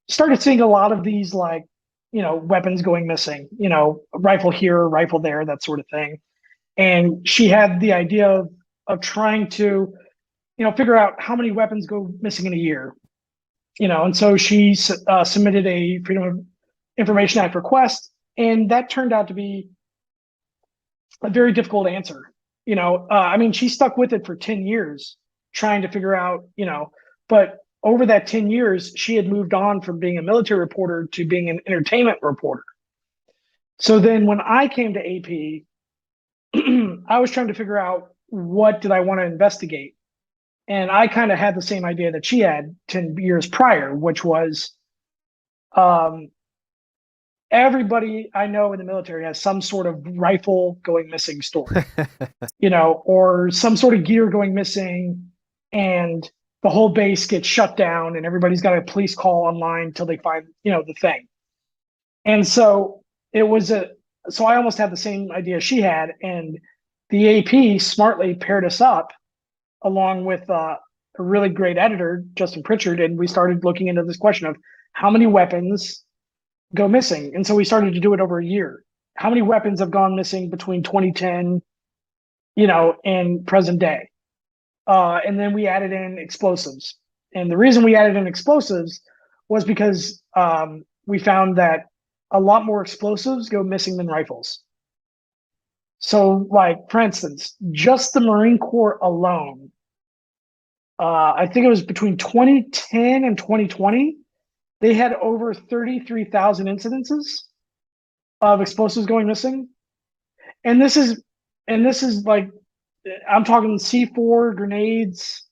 started seeing a lot of these, like, weapons going missing, rifle here, rifle there, that sort of thing. And she had the idea of trying to, figure out how many weapons go missing in a year. And so she submitted a Freedom of Information Act request, and that turned out to be a very difficult answer. She stuck with it for 10 years trying to figure out, but over that 10 years, she had moved on from being a military reporter to being an entertainment reporter. So then when I came to AP, I was trying to figure out, what did I want to investigate? And I kind of had the same idea that she had 10 years prior, which was everybody I know in the military has some sort of rifle going missing story, or some sort of gear going missing, and the whole base gets shut down and everybody's got a police call online until they find, the thing. And so so I almost had the same idea she had, and the AP smartly paired us up along with a really great editor, Justin Pritchard, and we started looking into this question of how many weapons go missing. And so we started to do it over a year. How many weapons have gone missing between 2010, and present day? And then we added in explosives. And the reason we added in explosives was because we found that a lot more explosives go missing than rifles. So, like, for instance, just the Marine Corps alone, I think it was between 2010 and 2020, they had over 33,000 incidences of explosives going missing. And this is like, I'm talking C4 grenades,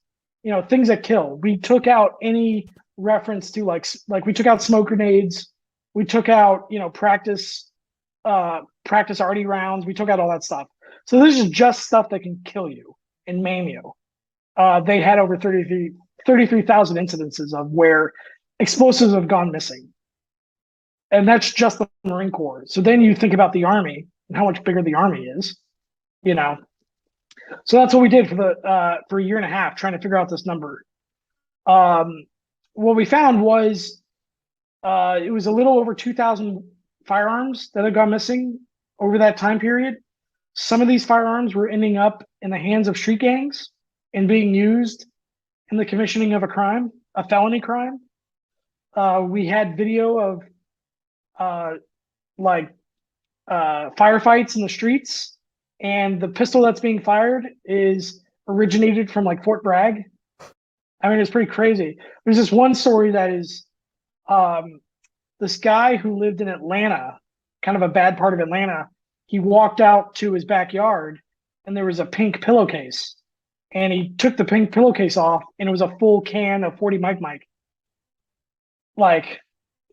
things that kill. We took out any reference to like we took out smoke grenades. We took out, practice arty rounds. We took out all that stuff. So this is just stuff that can kill you and maim you. They had over 33,000 incidences of where explosives have gone missing. And that's just the Marine Corps. So then you think about the Army and how much bigger the Army is, So that's what we did for a year and a half, trying to figure out this number. What we found was it was a little over 2,000 firearms that had gone missing over that time period. Some of these firearms were ending up in the hands of street gangs and being used in the commissioning of a felony crime. We had video of firefights in the streets, and the pistol that's being fired is originated from like Fort Bragg. It's pretty crazy. There's this one story that is this guy who lived in Atlanta, kind of a bad part of Atlanta. He walked out to his backyard and there was a pink pillowcase, and he took the pink pillowcase off and it was a full can of 40 Mike. Like,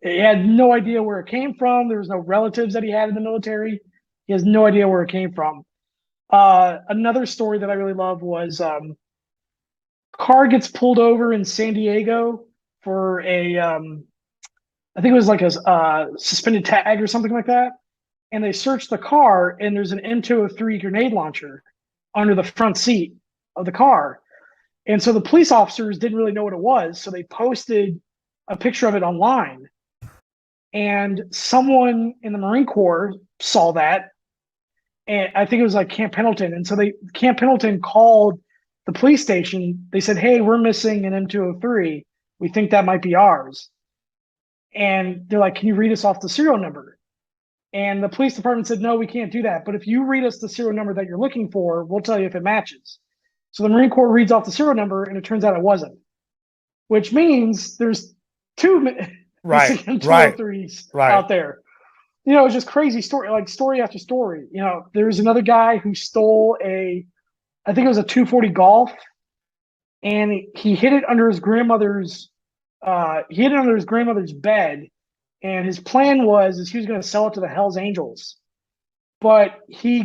he had no idea where it came from. There was no relatives that he had in the military. He has no idea where it came from. Another story that I really love was car gets pulled over in San Diego for I think it was like a suspended tag or something like that. And they search the car, and there's an M203 grenade launcher under the front seat of the car. And so the police officers didn't really know what it was. So they posted a picture of it online. And someone in the Marine Corps saw that. And I think it was like Camp Pendleton. And so Camp Pendleton called the police station. They said, hey, we're missing an M203. We think that might be ours. And they're like, can you read us off the serial number? And the police department said, no, we can't do that. But if you read us the serial number that you're looking for, we'll tell you if it matches. So the Marine Corps reads off the serial number, and it turns out it wasn't, which means there's two M203s out there. You know, it's just crazy story, like story after story. You know, there's another guy who stole I think it was a 240 Golf, and he hid it under his grandmother's bed. And his plan was he was going to sell it to the Hells Angels. But he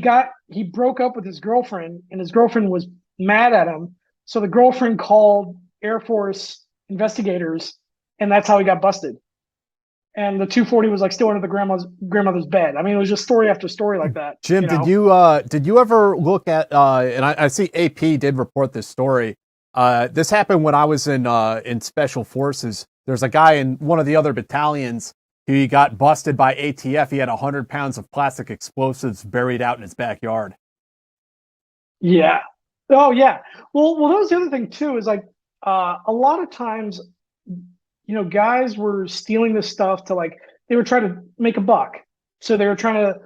broke up with his girlfriend, and his girlfriend was mad at him. So the girlfriend called Air Force investigators, and that's how he got busted. And the 240 was like still under the grandmother's bed. I mean, it was just story after story like that. Jim, did you ever look at and I see AP did report this story. This happened when I was in Special Forces. There's a guy in one of the other battalions who got busted by ATF. He had 100 pounds of plastic explosives buried out in his backyard. Yeah. Oh, yeah. Well, that was the other thing too. Is like a lot of times, you know, guys were stealing this stuff they were trying to make a buck. So they were trying to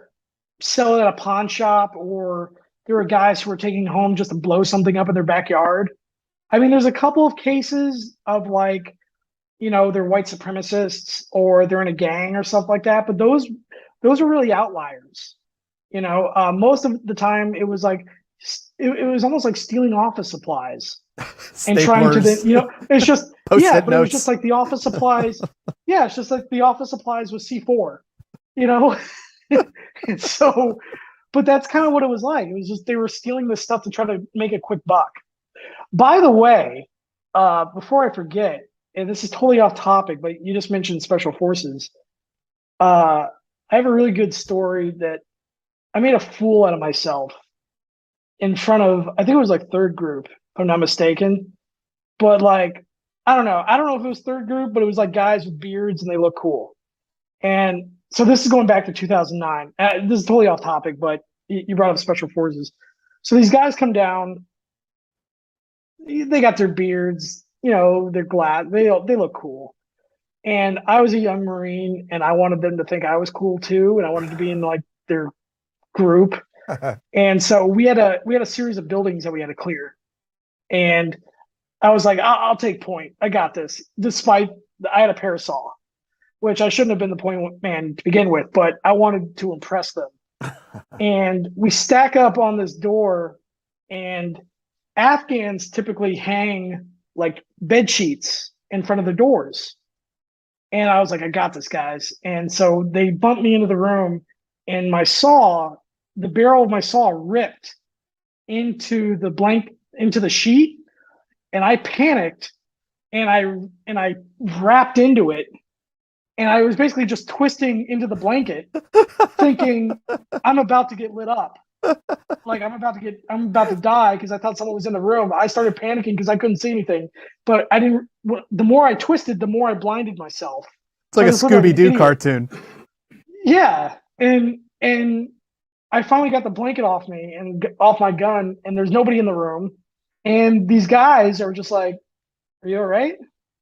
sell it at a pawn shop, or there were guys who were taking home just to blow something up in their backyard. I mean, there's a couple of cases of like, you know, they're white supremacists or they're in a gang or stuff like that. But those are really outliers. You know, most of the time it was like, it was almost like stealing office supplies and trying to, you know, it's just, yeah, but notes. It was just like the office supplies. Yeah. It's just like the office supplies with C4, you know? And so, but that's kind of what it was like. It was just, they were stealing this stuff to try to make a quick buck. By the way, before I forget, and this is totally off topic, but you just mentioned Special Forces. I have a really good story that I made a fool out of myself in front of, I think it was like third group, if I'm not mistaken. But like, I don't know if it was third group, but it was like guys with beards and they look cool. And so this is going back to 2009. This is totally off topic, but you brought up Special Forces. So these guys come down, they got their beards, you know, they're glad, they look cool. And I was a young Marine, and I wanted them to think I was cool too, and I wanted to be in like their group. And so we had a series of buildings that we had to clear, and I was like, I'll take point. I got this. Despite I had a parasol, which I shouldn't have been the point man to begin with, but I wanted to impress them. And we stack up on this door, and Afghans typically hang like bed sheets in front of the doors. And I was like, I got this, guys. And so they bumped me into the room, and the barrel of my saw ripped into the sheet, and I panicked, and I wrapped into it, and I was basically just twisting into the blanket, thinking I'm about to get lit up. Like I'm about to die because I thought someone was in the room. I started panicking because I couldn't see anything, but I didn't. The more I twisted, the more I blinded myself. It's like a Scooby-Doo cartoon. Yeah, and I finally got the blanket off me and off my gun, and there's nobody in the room. And these guys are just like, "Are you all right?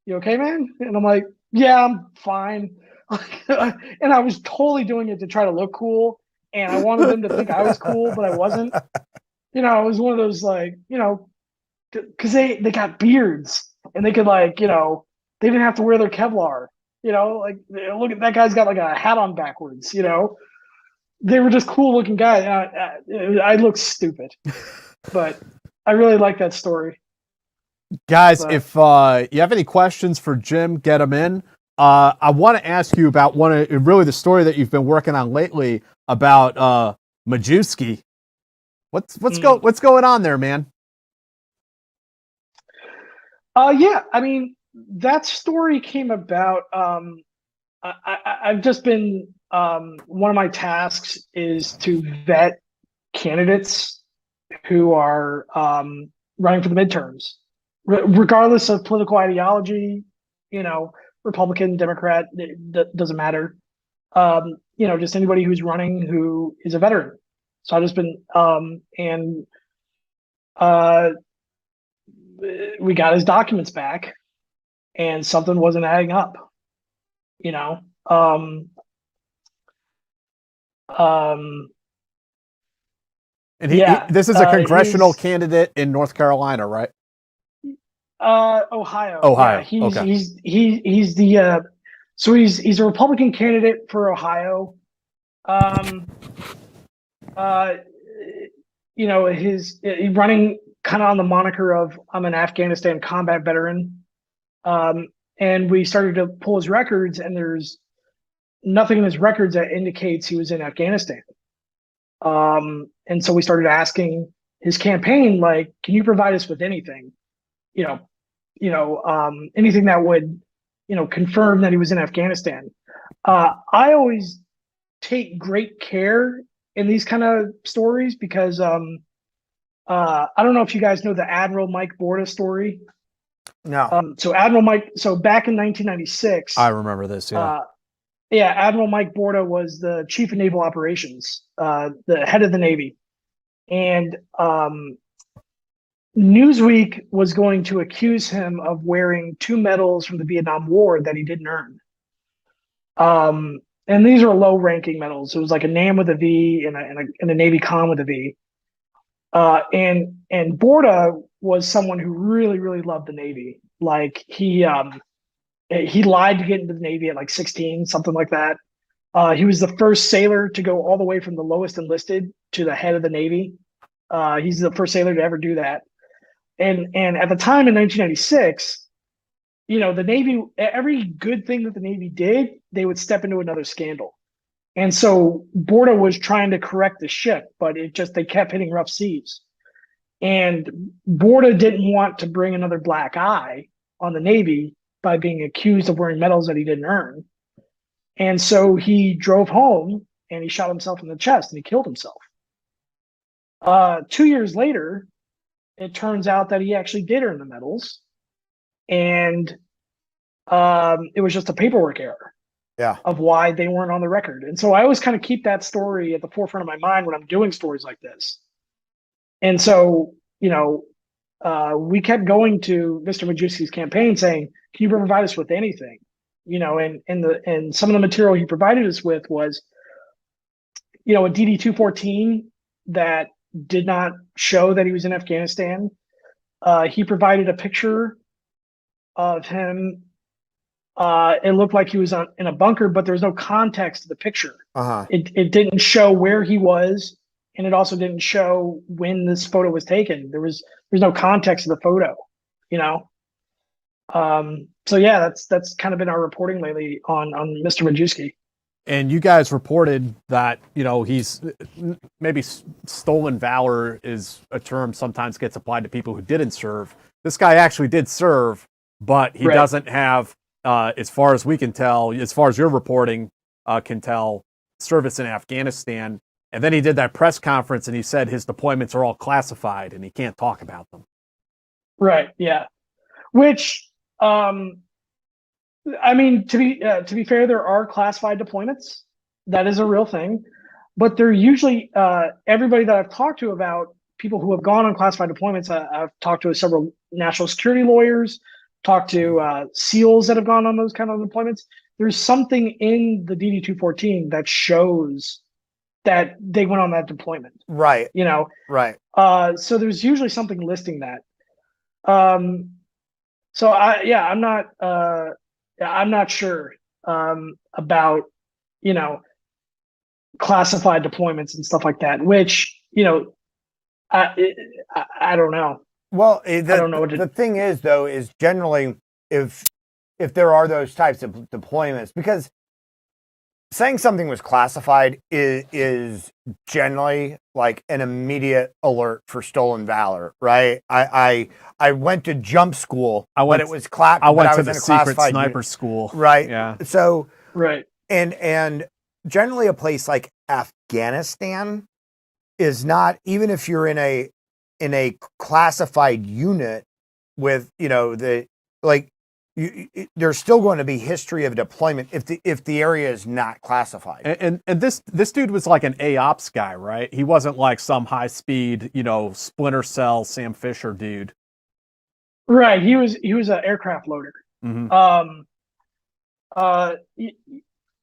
You okay, man?" And I'm like, "Yeah, I'm fine." And I was totally doing it to try to look cool. And I wanted them to think I was cool, but I wasn't. You know, it was one of those like, you know, because they got beards, and they could like, you know, they didn't have to wear their Kevlar. You know, like look at that guy's got like a hat on backwards. You know, they were just cool looking guys. I looked stupid, but I really like that story. Guys, if you have any questions for Jim, get them in. I want to ask you about really the story that you've been working on lately about Majewski. What's going on there, man? Yeah, I mean, that story came about. I've just been one of my tasks is to vet candidates who are running for the midterms. regardless of political ideology, Republican, Democrat, doesn't matter. Just anybody who's running who is a veteran. So I've just been, we got his documents back, and something wasn't adding up. And this is a congressional candidate in North Carolina, right? Ohio. Ohio. Yeah, okay. He's the so he's a Republican candidate for Ohio. He's running kind of on the moniker of I'm an Afghanistan combat veteran. And we started to pull his records, and there's nothing in his records that indicates he was in Afghanistan. And so we started asking his campaign, like, can you provide us with anything? Anything that would, confirm that he was in Afghanistan. I always take great care in these kind of stories because I don't know if you guys know the Admiral Mike Borda story. No. So back in 1996, I remember this. Yeah. Admiral Mike Borda was the chief of naval operations, the head of the Navy, and Newsweek was going to accuse him of wearing 2 medals from the Vietnam War that he didn't earn. And these are low-ranking medals. It was like a NAM with a V and a Navy Com with a V. And Borda was someone who really, really loved the Navy. Like he lied to get into the Navy at like 16, something like that. He was the first sailor to go all the way from the lowest enlisted to the head of the Navy. He's the first sailor to ever do that. And at the time in 1996, the Navy, every good thing that the Navy did, they would step into another scandal. And so Borda was trying to correct the ship, but they kept hitting rough seas. And Borda didn't want to bring another black eye on the Navy by being accused of wearing medals that he didn't earn. And so he drove home and he shot himself in the chest and he killed himself. 2 years later, it turns out that he actually did earn the medals. And it was just a paperwork error of why they weren't on the record. And so I always kind of keep that story at the forefront of my mind when I'm doing stories like this. And so, we kept going to Mr. Majewski's campaign saying, can you provide us with anything? And some of the material he provided us with was, a DD-214 that did not show that he was in Afghanistan. He provided a picture of him. It looked like he was in a bunker, but there was no context to the picture. It didn't show where he was, and it also didn't show when this photo was taken. There's no context to the photo, So yeah, that's kind of been our reporting lately on Mr. Majewski. And you guys reported that, he's maybe stolen valor is a term sometimes gets applied to people who didn't serve. This guy actually did serve, but he doesn't have, as far as we can tell, as far as your reporting can tell, service in Afghanistan. And then he did that press conference and he said his deployments are all classified and he can't talk about them. Right. Yeah. Which, to be fair, there are classified deployments. That is a real thing, but they're usually everybody that I've talked to about people who have gone on classified deployments. I've talked to several national security lawyers, talked to SEALs that have gone on those kind of deployments. There's something in the DD-214 that shows that they went on that deployment. Right. Right. So there's usually something listing that. I'm not sure about, classified deployments and stuff like that, which, I don't know. Well, I don't know the thing is, though, is generally if there are those types of deployments, because saying something was classified is generally like an immediate alert for stolen valor, right? I went to jump school, but it was I went to the secret sniper school, right? Yeah. So right, and generally a place like Afghanistan is not, even if you're in a classified unit, with, there's still going to be history of deployment if the area is not classified. And this dude was like an AOPS guy, right? He wasn't like some high speed, Splinter Cell Sam Fisher dude. Right. He was an aircraft loader. Mm-hmm.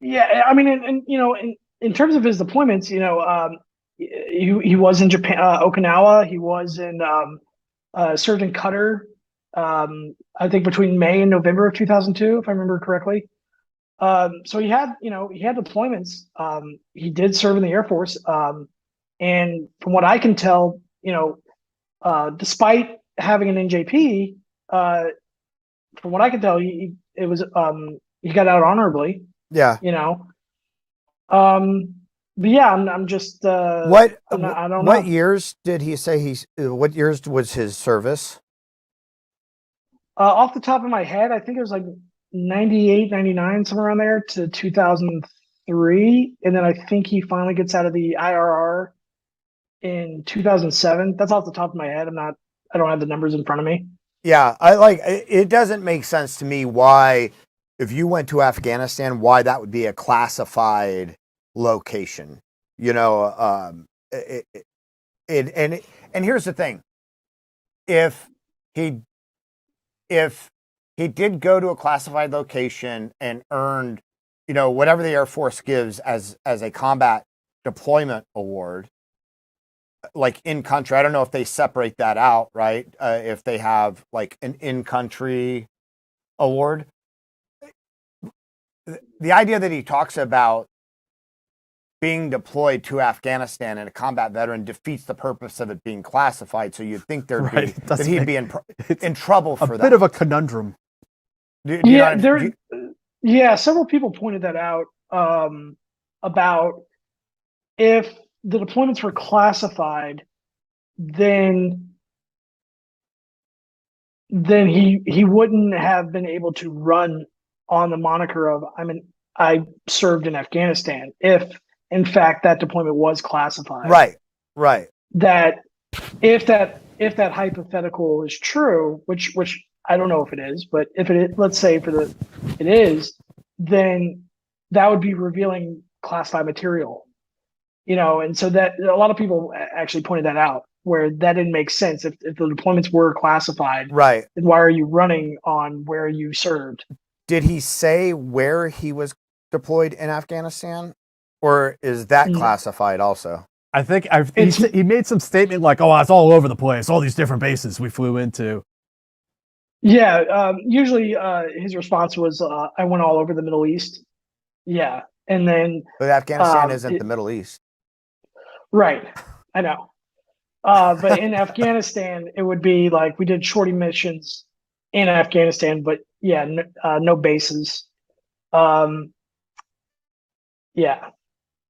Yeah. I mean, in terms of his deployments, he was in Japan, Okinawa. He was in served in Qatar. I think between May and November of 2002, if I remember correctly. So he had deployments. He did serve in the Air Force. And from what I can tell, despite having an NJP, from what I can tell, he got out honorably. Yeah. But yeah, I'm just I don't know. What years did he say what years was his service? Off the top of my head, I think it was like 98, 99, somewhere around there to 2003. And then I think he finally gets out of the IRR in 2007. That's off the top of my head. I don't have the numbers in front of me. Yeah. It doesn't make sense to me why, if you went to Afghanistan, why that would be a classified location, and here's the thing. If he did go to a classified location and earned, whatever the Air Force gives as a combat deployment award, like in country, I don't know if they separate that out, right? If they have like an in-country award, the idea that he talks about being deployed to Afghanistan and a combat veteran defeats the purpose of it being classified. So you'd think that he'd be in trouble for that. A bit of a conundrum. Several people pointed that out about if the deployments were classified, then he wouldn't have been able to run on the moniker of I served in Afghanistan if in fact that deployment was classified. Right. That if that hypothetical is true, which I don't know if it is, but if it is, let's say it is, then that would be revealing classified material. And so that a lot of people actually pointed that out, where that didn't make sense. If the deployments were classified, right, then why are you running on where you served? Did he say where he was deployed in Afghanistan, or is that classified also? I think he made some statement like, "Oh, it's all over the place. All these different bases we flew into." Yeah, usually his response was, "I went all over the Middle East." Yeah, and then but Afghanistan isn't the Middle East, right? I know, but in Afghanistan, it would be like we did shorty missions in Afghanistan, but yeah, no bases.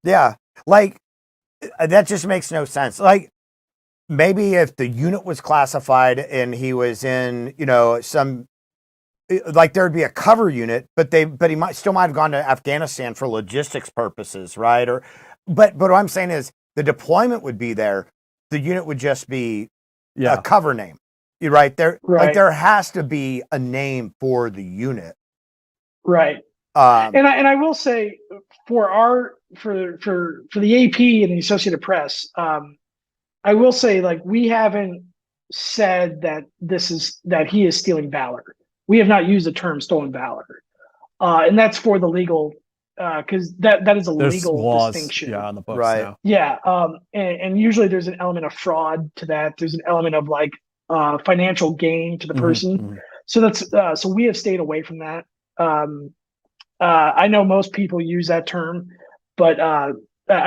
Yeah, like that just makes no sense. Like maybe if the unit was classified and he was in, some, like there'd be a cover unit, but he might have gone to Afghanistan for logistics purposes, right? But what I'm saying is the deployment would be there. The unit would just be a cover name, right? Like there has to be a name for the unit, right? And I will say for the AP and the Associated Press, I will say like we haven't said that he is stealing valor. We have not used the term stolen valor, and that's for the legal because that is a legal laws, distinction. Yeah, on the books right. now. Yeah, and usually there's an element of fraud to that. There's an element of like financial gain to the person. Mm-hmm. So that's so we have stayed away from that. I know most people use that term, but I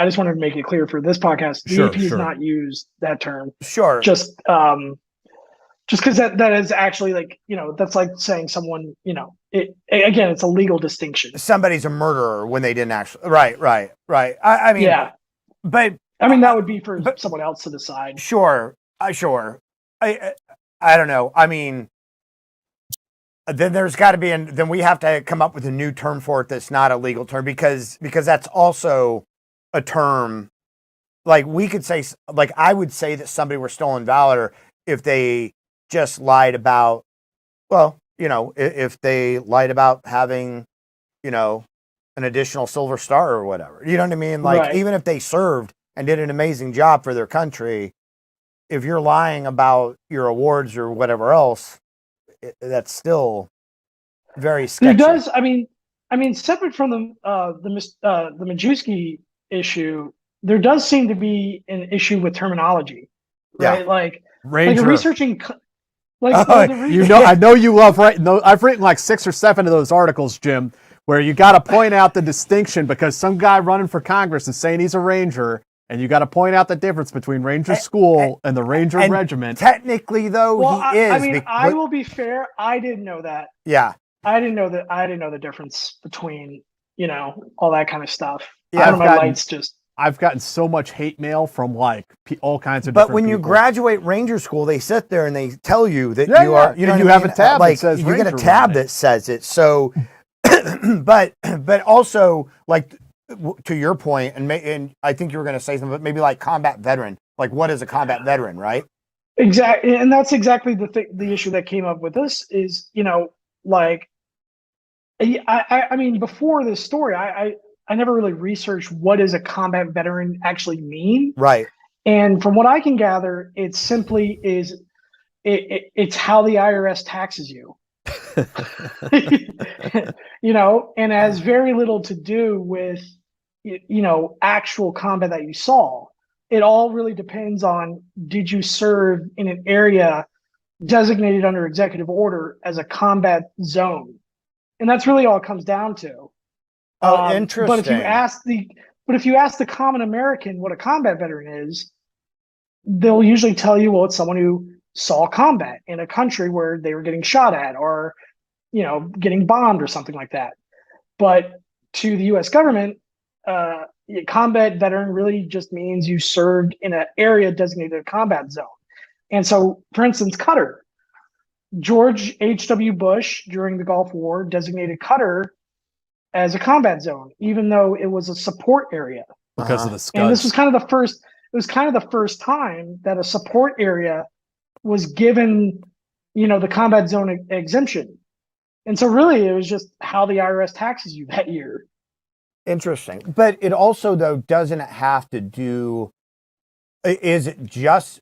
just wanted to make it clear for this podcast, the AP has not used that term. Sure. Just because that is actually like, that's like saying someone, again, it's a legal distinction. Somebody's a murderer when they didn't actually. Right. I mean, yeah. But I mean, that would be for someone else to decide. Sure. I don't know. I mean, then there's got to be, then we have to come up with a new term for it that's not a legal term because that's also a term. Like we could say, like I would say that somebody were stolen valor if they just lied about, well, if they lied about having, an additional silver star or whatever, you know what I mean? Like, Right. even if they served and did an amazing job for their country, if you're lying about your awards or whatever else, that's still very sketchy. There does. I mean, separate from the Majewski issue, there does seem to be an issue with terminology, right? Yeah. Like Ranger. researching, I know you love writing. I've written like 6 or 7 of those articles, Jim, where you got to point out the distinction because some guy running for Congress is saying he's a Ranger, and you got to point out the difference between Ranger School and the Ranger Regiment. Technically, though, he is. I mean, I will be fair. I didn't know that. Yeah. I didn't know the difference between, all that kind of stuff. Yeah, I've gotten so much hate mail from like all kinds of. But when people. you graduate Ranger School, they sit there and they tell you that you are. You have a tab that says you get a Ranger tab that says it. So, but also like to your point, and I think you were going to say something, but maybe like combat veteran. Like, what is a combat veteran, right? Exactly, and that's exactly the issue that came up with this is like. I mean, before this story, I never really researched what does a combat veteran actually mean. Right. And from what I can gather, it simply is it's how the IRS taxes you. And has very little to do with actual combat that you saw. It all really depends on, did you serve in an area designated under executive order as a combat zone? And that's really all it comes down to. Interesting. But if you ask the common American what a combat veteran is, they'll usually tell you, well, it's someone who saw combat in a country where they were getting shot at or, getting bombed or something like that. But to the U.S. government, combat veteran really just means you served in an area designated a combat zone. And so, for instance, Qatar. George H.W. Bush, during the Gulf War, designated Qatar as a combat zone, even though it was a support area. Because of the Scuds. And this was kind of the first time that a support area was given, the combat zone exemption. And so really it was just how the IRS taxes you that year. Interesting. But it also, though, doesn't have to do, is it just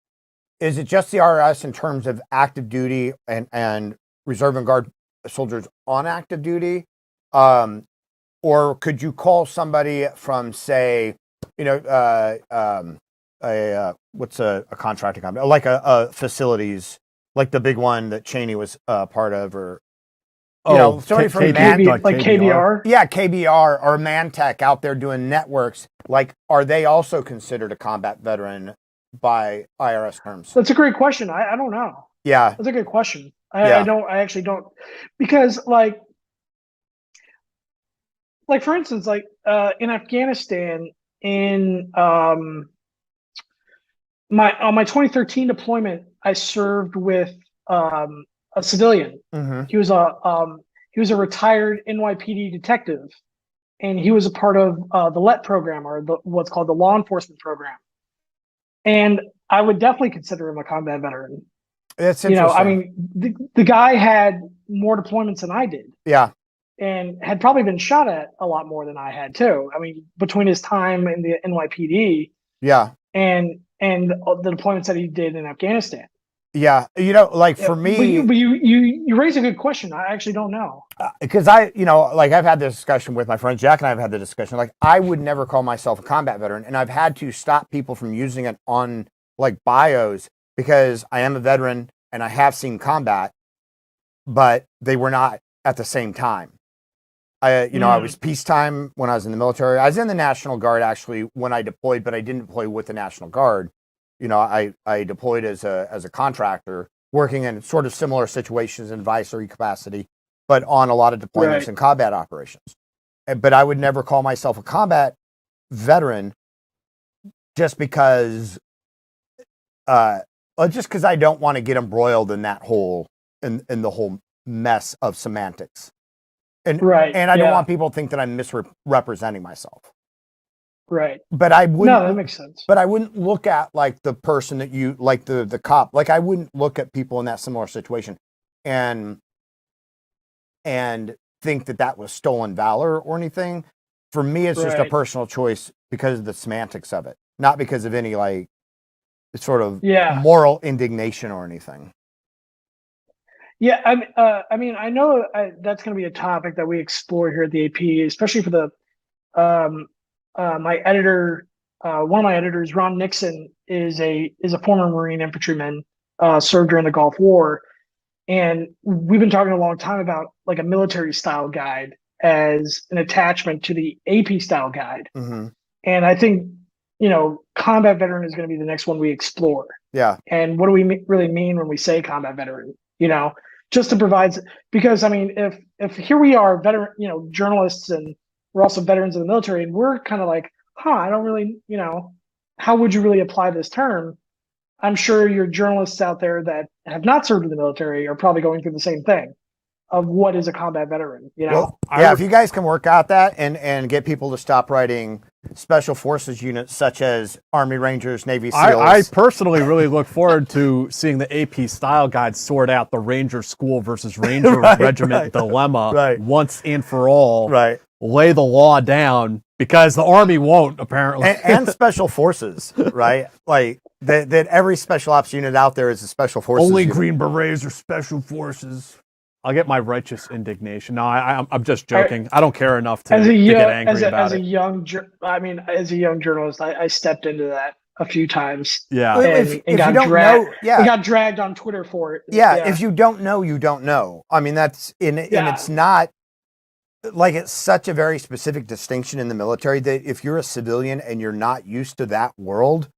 the IRS in terms of active duty and reserve and guard soldiers on active duty? Or could you call somebody from, say, what's a contracting company, like a facilities, like the big one that Cheney was part of, or somebody from KBR? Yeah, KBR or Mantech out there doing networks. Like, are they also considered a combat veteran by IRS terms? That's a great question. I don't know. Yeah, that's a good question. I actually don't, because like for instance, in Afghanistan, on my 2013 deployment, I served with a civilian. Mm-hmm. He was a retired NYPD detective, and he was a part of the LET program, or what's called the law enforcement program. And I would definitely consider him a combat veteran. That's interesting. I mean, the guy had more deployments than I did. Yeah. And had probably been shot at a lot more than I had too. I mean, between his time in the NYPD, and the deployments that he did in Afghanistan. Yeah, for me, but you raise a good question. I actually don't know, because I've had this discussion with my friend Jack, and I've had the discussion. Like, I would never call myself a combat veteran, and I've had to stop people from using it on like bios because I am a veteran and I have seen combat, but they were not at the same time. I was peacetime when I was in the military. I was in the National Guard actually when I deployed, but I didn't deploy with the National Guard. I deployed as a contractor, working in sort of similar situations in advisory capacity, but on a lot of deployments and combat operations. But I would never call myself a combat veteran just because I don't want to get embroiled in that in the whole mess of semantics. And I don't want people to think that I'm misrepresenting myself. Right. But I wouldn't. No, that makes sense. But I wouldn't look at like the person that you like the cop. Like I wouldn't look at people in that similar situation and think that was stolen valor or anything. For me, it's just a personal choice because of the semantics of it, not because of any like sort of moral indignation or anything. Yeah, I mean, I know that's going to be a topic that we explore here at the AP, especially for the my editor. One of my editors, Ron Nixon, is a former Marine infantryman, served during the Gulf War, and we've been talking a long time about like a military style guide as an attachment to the AP style guide. Mm-hmm. And I think, combat veteran is going to be the next one we explore. Yeah. And what do we really mean when we say combat veteran? Just to provide, because I mean, if here we are, veteran, journalists, and we're also veterans of the military, and we're kind of like, I don't really, how would you really apply this term? I'm sure your journalists out there that have not served in the military are probably going through the same thing of what is a combat veteran, Well, yeah, if you guys can work out that and get people to stop writing special forces units such as Army Rangers, Navy SEALs. I personally really look forward to seeing the AP style guide sort out the Ranger School versus Ranger Regiment dilemma once and for all. Right. Lay the law down, because the Army won't, apparently. And special forces, right? Like that every special ops unit out there is a special forces Only unit. Green Berets are special forces. I'll get my righteous indignation. No, I'm just joking. I don't care enough to get angry about it. As a young journalist, I stepped into that a few times. Yeah. And got dragged on Twitter for it. Yeah, if you don't know, you don't know. I mean, that's and it's not like, it's such a very specific distinction in the military that if you're a civilian and you're not used to that world,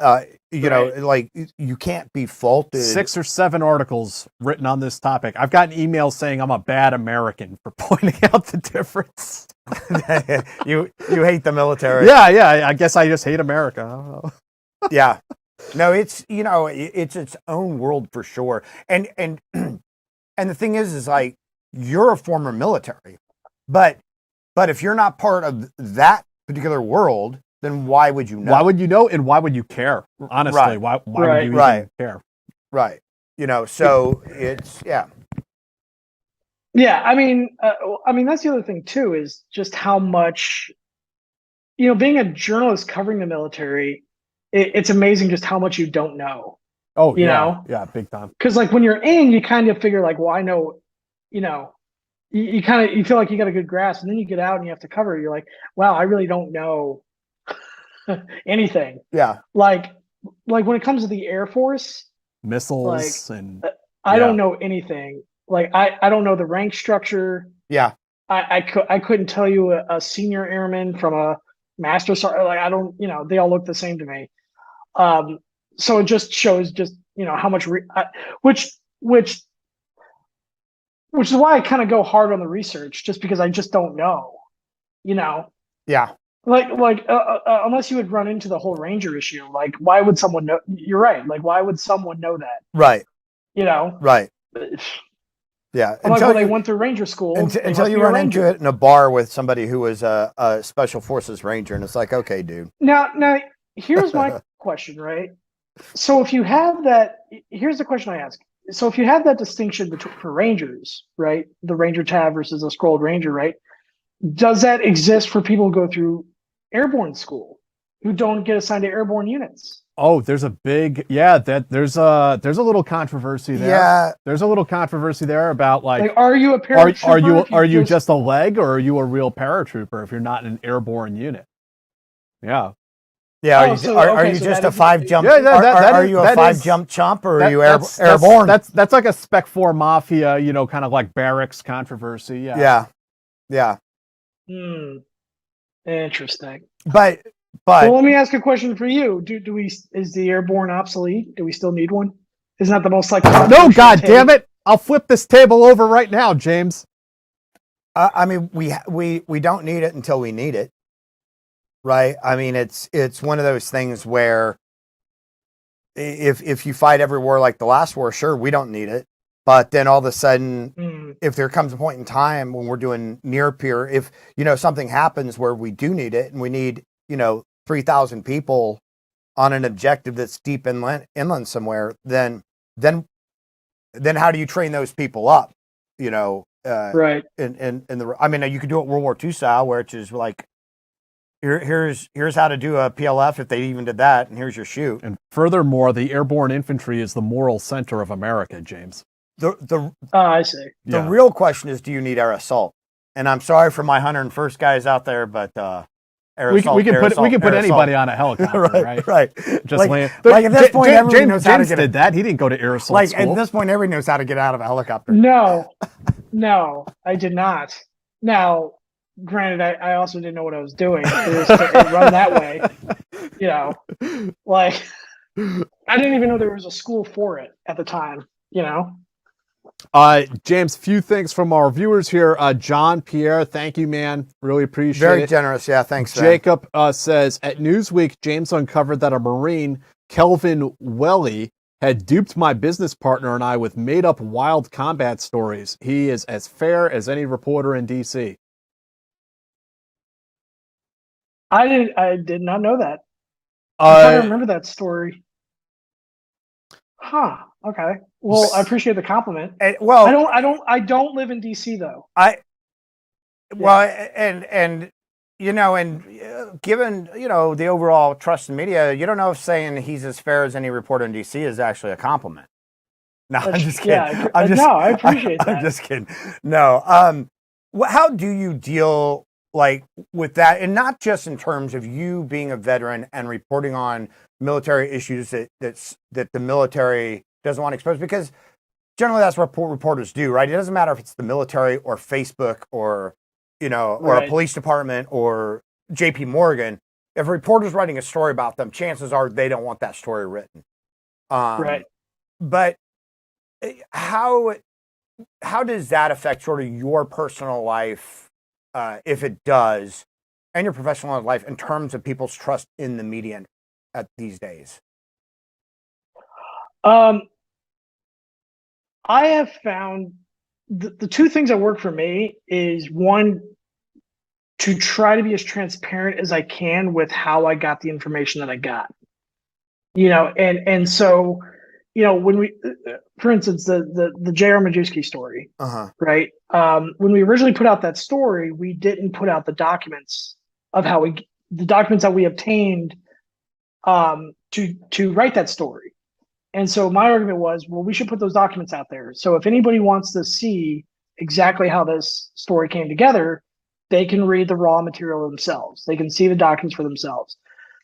like you can't be faulted. 6 or 7 articles written on this topic. I've gotten emails saying I'm a bad American for pointing out the difference. you hate the military. Yeah. I guess I just hate America. I don't know. Yeah. No, it's it's its own world for sure. And the thing is like, you're a former military, but if you're not part of that particular world, then why would you know? Why would you know, and why would you care? Honestly, why would you even care? Right. So it's Yeah, I mean, that's the other thing too, is just how much, being a journalist covering the military, it's amazing just how much you don't know. Oh, yeah, big time. Because like when you're in, you kind of figure like, well, I know, you feel like you got a good grasp, and then you get out and you have to cover it. You're like, wow, I really don't know anything. Yeah. Like when it comes to the Air Force, missiles I don't know anything. Like I don't know the rank structure. Yeah. I couldn't tell you a senior airman from a master sergeant. Like I don't, they all look the same to me. So it just shows how much which is why I kind of go hard on the research, just because I just don't know. Yeah. Like unless you would run into the whole Ranger issue, like why would someone know? You're right. Like why would someone know that? Right. Right. Yeah. Until they went through Ranger school. Until you run into it in a bar with somebody who was a Special Forces Ranger, and it's like, okay, dude. Now here's my question, right? So if you have that, here's the question I ask. So if you have that distinction for Rangers, right? The Ranger tab versus a Scrolled Ranger, right? Does that exist for people who go through airborne school who don't get assigned to airborne units? Oh, there's a there's a little controversy there. Yeah. There's a little controversy there about like are you a paratrooper? Are you just a leg, or are you a real paratrooper if you're not in an airborne unit? Yeah. Yeah, are you just a 5 jump? Yeah, are you a 5 jump chump, or are you airborne? That's like a Spec 4 Mafia, kind of like barracks controversy. Yeah. Yeah. Interesting. But well, let me ask a question for you. Is the airborne obsolete? Do we still need one? Isn't that the most likely? No, God damn it! I'll flip this table over right now, James. I mean, we don't need it until we need it, right? I mean, it's one of those things where if you fight every war like the last war, sure, we don't need it. But then all of a sudden, if there comes a point in time when we're doing near peer, if something happens where we do need it, and we need 3,000 people on an objective that's deep inland somewhere, then how do you train those people up? Right. I mean, you could do it World War II style, where it's just like, here's how to do a PLF if they even did that, and here's your shoot. And furthermore, the airborne infantry is the moral center of America, James. I see. The real question is, do you need air assault? And I'm sorry for my 101st guys out there, but we can put anybody on a helicopter, right? Right. Just land. Like at this point, everyone knows how to James did that. He didn't go to air assault school. At this point, everyone knows how to get out of a helicopter. No, I did not. Now, granted, I also didn't know what I was doing. It was to run that way, like I didn't even know there was a school for it at the time, James, few things from our viewers here. John Pierre, thank you, man. Really appreciate it. Very generous. Yeah, thanks. Jacob says, at Newsweek, James uncovered that a Marine, Kelvin Welly, had duped my business partner and I with made-up wild combat stories. He is as fair as any reporter in D.C. I did not know that. I don't remember that story. Huh. Okay. Well, I appreciate the compliment. I don't live in DC though. Given the overall trust in media, you don't know if saying he's as fair as any reporter in DC is actually a compliment. No, I'm just kidding. Yeah, I appreciate that. I'm just kidding. No. How do you deal with that, and not just in terms of you being a veteran and reporting on military issues that the military doesn't want to expose, because generally that's what reporters do, right? It doesn't matter if it's the military or Facebook or or a police department or JP Morgan. If a reporter's writing a story about them, chances are they don't want that story written. Right. But how does that affect sort of your personal life, if it does, and your professional life in terms of people's trust in the media at these days? I have found the two things that work for me is, one, to try to be as transparent as I can with how I got the information that I got. And so, when we, for instance, the J.R. Majewski story, right? When we originally put out that story, we didn't put out the documents of the documents that we obtained to write that story. And so my argument was, well, we should put those documents out there. So if anybody wants to see exactly how this story came together, they can read the raw material themselves. They can see the documents for themselves.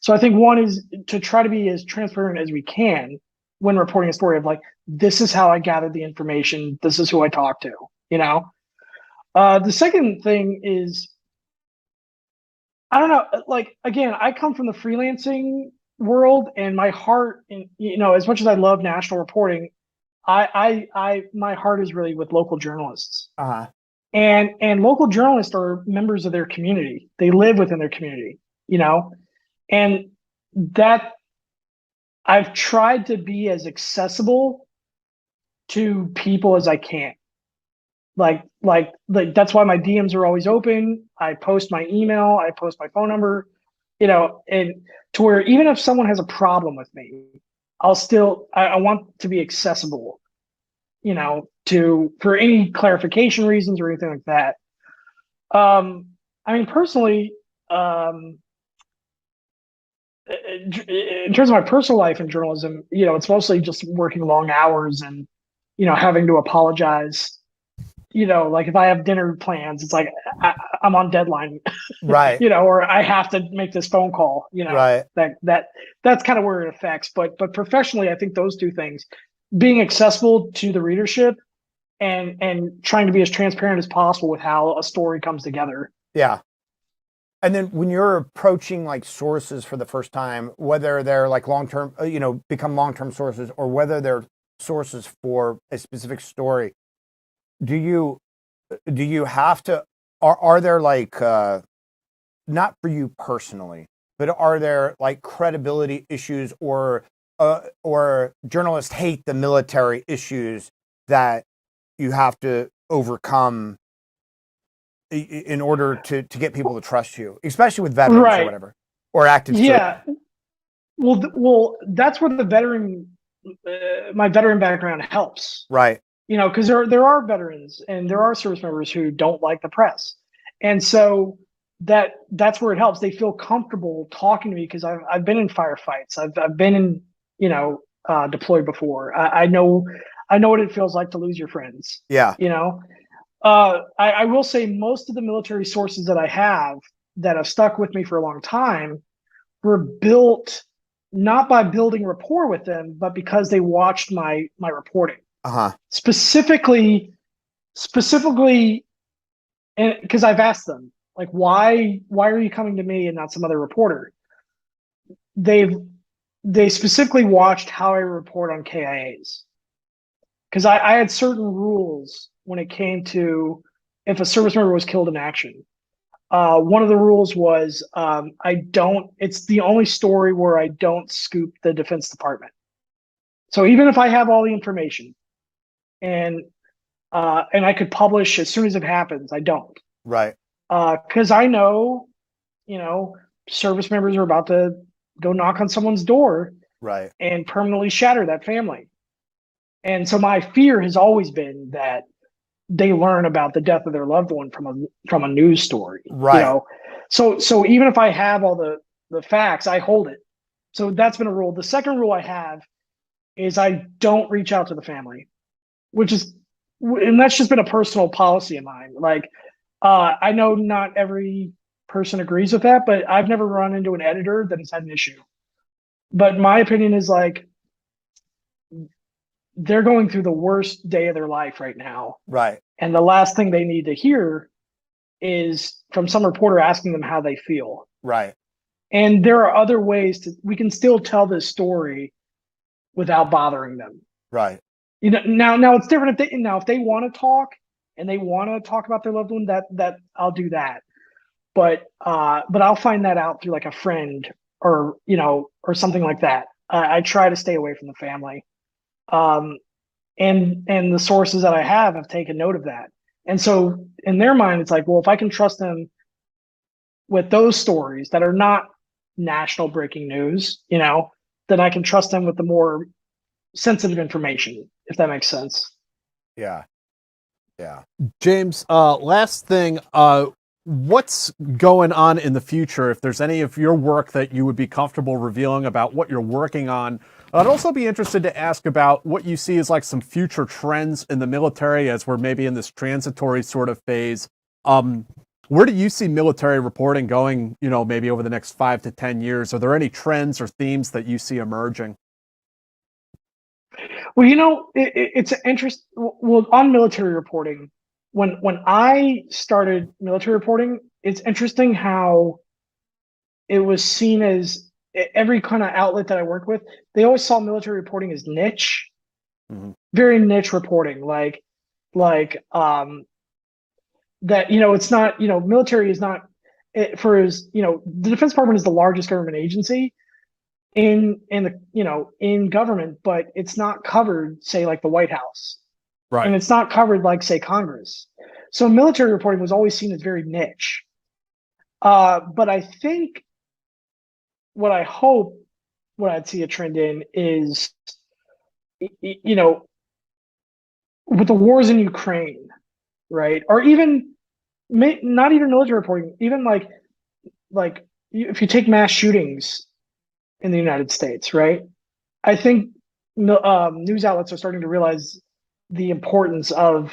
So I think one is to try to be as transparent as we can when reporting a story of this is how I gathered the information. This is who I talked to, The second thing is, I don't know, again, I come from the freelancing world, and my heart, as much as I love national reporting, my heart is really with local journalists. And local journalists are members of their community. They live within their community, and that I've tried to be as accessible to people as I can. Like that's why my DMs are always open. I post my email, I post my phone number, and to where even if someone has a problem with me, I'll still, I want to be accessible, for any clarification reasons or anything like that. I mean, personally, in terms of my personal life in journalism, it's mostly just working long hours and, having to apologize. If I have dinner plans, it's like I'm on deadline, right? Or I have to make this phone call, right? That's kind of where it affects. But professionally, I think those two things, being accessible to the readership and trying to be as transparent as possible with how a story comes together. Yeah. And then when you're approaching sources for the first time, whether they're long-term, become long-term sources, or whether they're sources for a specific story, do you have to, are there not for you personally, but are there credibility issues or journalists hate the military issues that you have to overcome in order to get people to trust you, especially with veterans or whatever? or active service? Yeah. Well, that's where the my veteran background helps. Right. Because there are veterans and there are service members who don't like the press, and so that's where it helps. They feel comfortable talking to me because I've been in firefights. I've been in deployed before. I know what it feels like to lose your friends. Yeah. I will say most of the military sources that I have that have stuck with me for a long time were built not by building rapport with them, but because they watched my reporting. Specifically, and because I've asked them, like, why are you coming to me and not some other reporter? They specifically watched how I report on KIAs, because I had certain rules when it came to if a service member was killed in action. One of the rules was it's the only story where I don't scoop the Defense Department. So even if I have all the information and I could publish as soon as it happens, I don't. Right. Because I know, service members are about to go knock on someone's door, right, and permanently shatter that family. And so my fear has always been that they learn about the death of their loved one from a news story. Right. So even if I have all the facts, I hold it. So that's been a rule. The second rule I have is I don't reach out to the family, and that's just been a personal policy of mine. Like, I know not every person agrees with that, but I've never run into an editor that has had an issue. But my opinion is, like, they're going through the worst day of their life right now. Right. And the last thing they need to hear is from some reporter asking them how they feel. Right. And there are other ways we can still tell this story without bothering them. Right. Now it's different if they want to talk and they want to talk about their loved one, that I'll do that. But I'll find that out through, like, a friend or something like that. I try to stay away from the family. And the sources that I have taken note of that. And so in their mind, it's like, well, if I can trust them with those stories that are not national breaking news, then I can trust them with the more sensitive information, if that makes sense. Yeah. Yeah. James, last thing, what's going on in the future? If there's any of your work that you would be comfortable revealing about what you're working on, I'd also be interested to ask about what you see as, like, some future trends in the military as we're maybe in this transitory sort of phase. Where do you see military reporting going, maybe over the next 5 to 10 years? Are there any trends or themes that you see emerging? Well, it's an interest. Well, on military reporting, when I started military reporting, it's interesting how it was seen as every kind of outlet that I worked with. They always saw military reporting as niche, very niche reporting, like that. It's not. Military is not the Defense Department is the largest government agency in government, but it's not covered, say, like the White House. Right. And it's not covered like, say, Congress. So military reporting was always seen as very niche. But I think what I'd see a trend in is, with the wars in Ukraine, right? Or even not even military reporting, even like if you take mass shootings in the United States, right? I think news outlets are starting to realize the importance of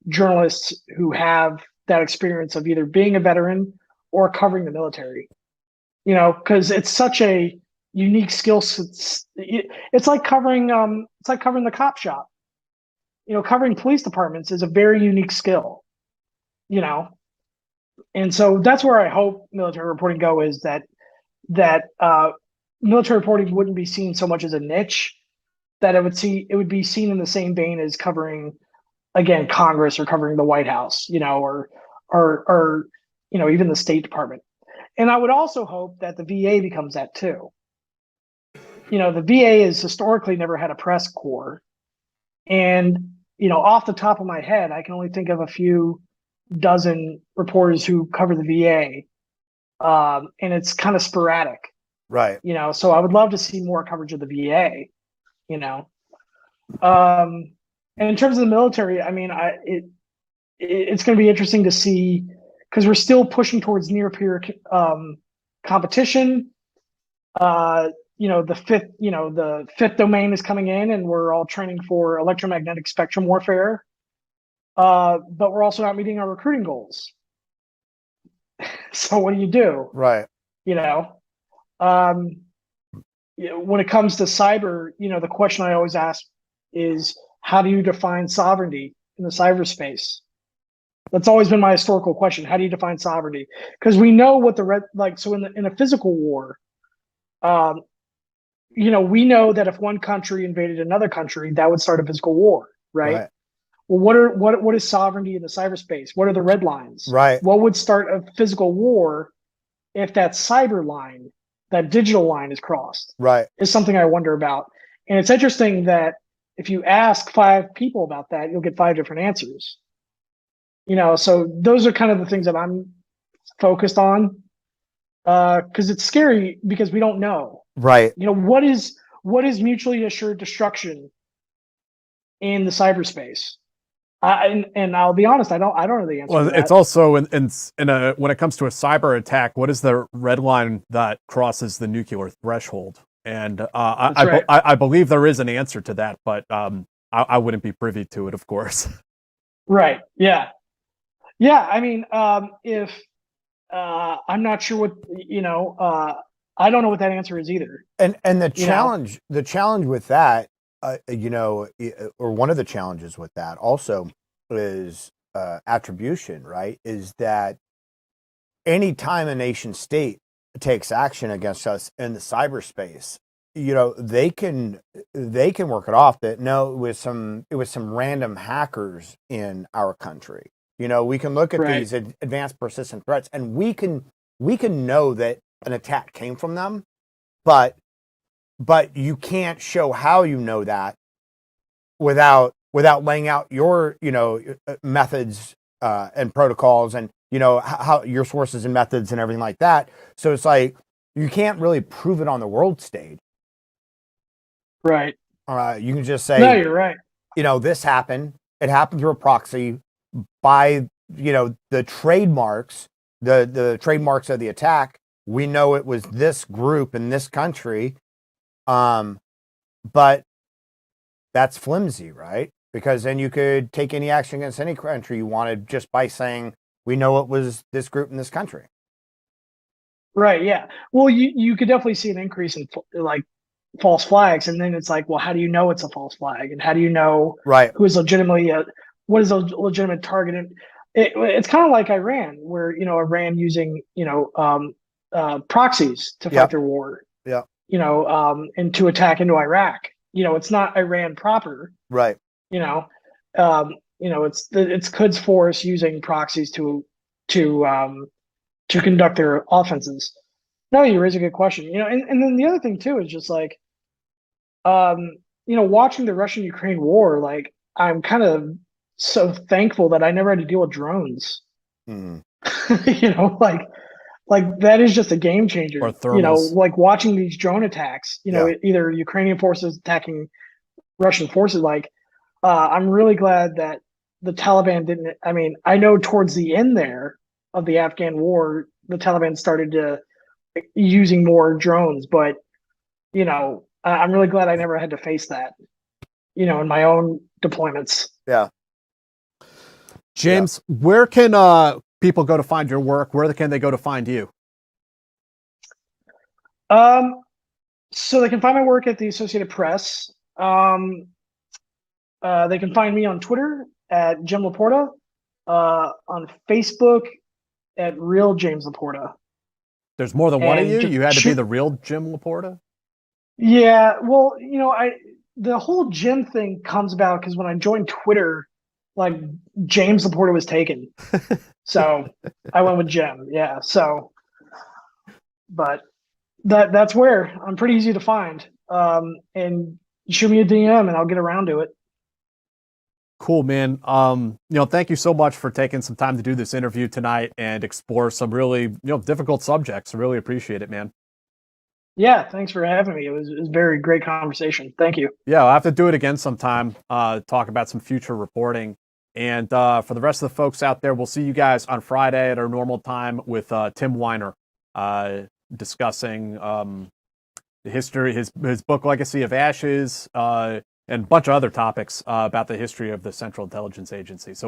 journalists who have that experience of either being a veteran or covering the military, because it's such a unique skill set. It's like covering the cop shop. Covering police departments is a very unique skill, and so that's where I hope military reporting go, is that military reporting wouldn't be seen so much as a niche, that it would be seen in the same vein as covering, again, Congress or covering the White House, or even the State Department. And I would also hope that the VA becomes that too. The VA has historically never had a press corps, and off the top of my head, I can only think of a few dozen reporters who cover the VA. and it's kind of sporadic. Right. So I would love to see more coverage of the VA. And in terms of the military, I mean, it's going to be interesting to see, because we're still pushing towards near peer competition. The fifth domain is coming in, and we're all training for electromagnetic spectrum warfare. But we're also not meeting our recruiting goals. So what do you do? Right. When it comes to cyber, the question I always ask is, how do you define sovereignty in the cyberspace? That's always been my historical question. How do you define sovereignty? Because we know what so in a physical war, we know that if one country invaded another country, that would start a physical war, right? Well, what is sovereignty in the cyberspace? What are the red lines? Right. What would start a physical war if that cyber line, that digital line, is crossed? Right. Is something I wonder about. And it's interesting that if you ask 5 people about that, you'll get 5 different answers. So those are kind of the things that I'm focused on, because it's scary because we don't know. Right. What is mutually assured destruction in the cyberspace? And I'll be honest, I don't know the answer. Well, to that. it's also when it comes to a cyber attack, what is the red line that crosses the nuclear threshold? And I believe there is an answer to that, but I wouldn't be privy to it, of course. Right. Yeah. Yeah. I mean, if I'm not sure what I don't know what that answer is either. And the challenge with that, or one of the challenges with that also is attribution, right? Is that any time a nation state takes action against us in the cyberspace, they can work it off that it was some random hackers in our country. We can look at these advanced persistent threats, and we can know that an attack came from them, but you can't show how you know that without laying out your methods and protocols, and how your sources and methods and everything like that. So it's like you can't really prove it on the world stage. Right. You can just say, no, you're right. This happened. It happened through a proxy by the trademarks, the trademarks of the attack. We know it was this group in this country, but that's flimsy, right? Because then you could take any action against any country you wanted just by saying, we know it was this group in this country. Right. Yeah. Well, you could definitely see an increase in false flags, and then it's like, well, how do you know it's a false flag, and how do you know who is legitimately what is a legitimate target? And it's kind of like Iran, where Iran using proxies to fight their war. Yeah. And to attack into Iraq. It's not Iran proper. Right. It's Quds Force using proxies to conduct their offenses. No, you raise a good question. And then the other thing too is just like, watching the Russian-Ukraine war, like, I'm kind of so thankful that I never had to deal with drones. Mm. Like that is just a game changer. Or thermals. Like watching these drone attacks, either Ukrainian forces attacking Russian forces. Like, I'm really glad that the Taliban didn't. I mean, I know towards the end there of the Afghan war, the Taliban started using more drones, but I'm really glad I never had to face that, in my own deployments. Yeah. James, where can people go to find your work? Where can they go to find you? So they can find my work at the Associated Press. They can find me on Twitter at Jim LaPorta, on Facebook at Real James LaPorta. There's more than one of you? You had to be the real Jim LaPorta? Yeah, well, the whole Jim thing comes about because when I joined Twitter, like, James LaPorta was taken. So I went with Jim. Yeah. So, but that's where I'm pretty easy to find. And shoot me a DM and I'll get around to it. cool, man. Thank you so much for taking some time to do this interview tonight and explore some really, difficult subjects. I really appreciate it, man. Yeah, thanks for having me. It was a very great conversation. Thank you. Yeah, I'll have to do it again sometime, talk about some future reporting. And for the rest of the folks out there, we'll see you guys on Friday at our normal time with Tim Weiner discussing the history, his book, Legacy of Ashes, and a bunch of other topics about the history of the Central Intelligence Agency. So we'll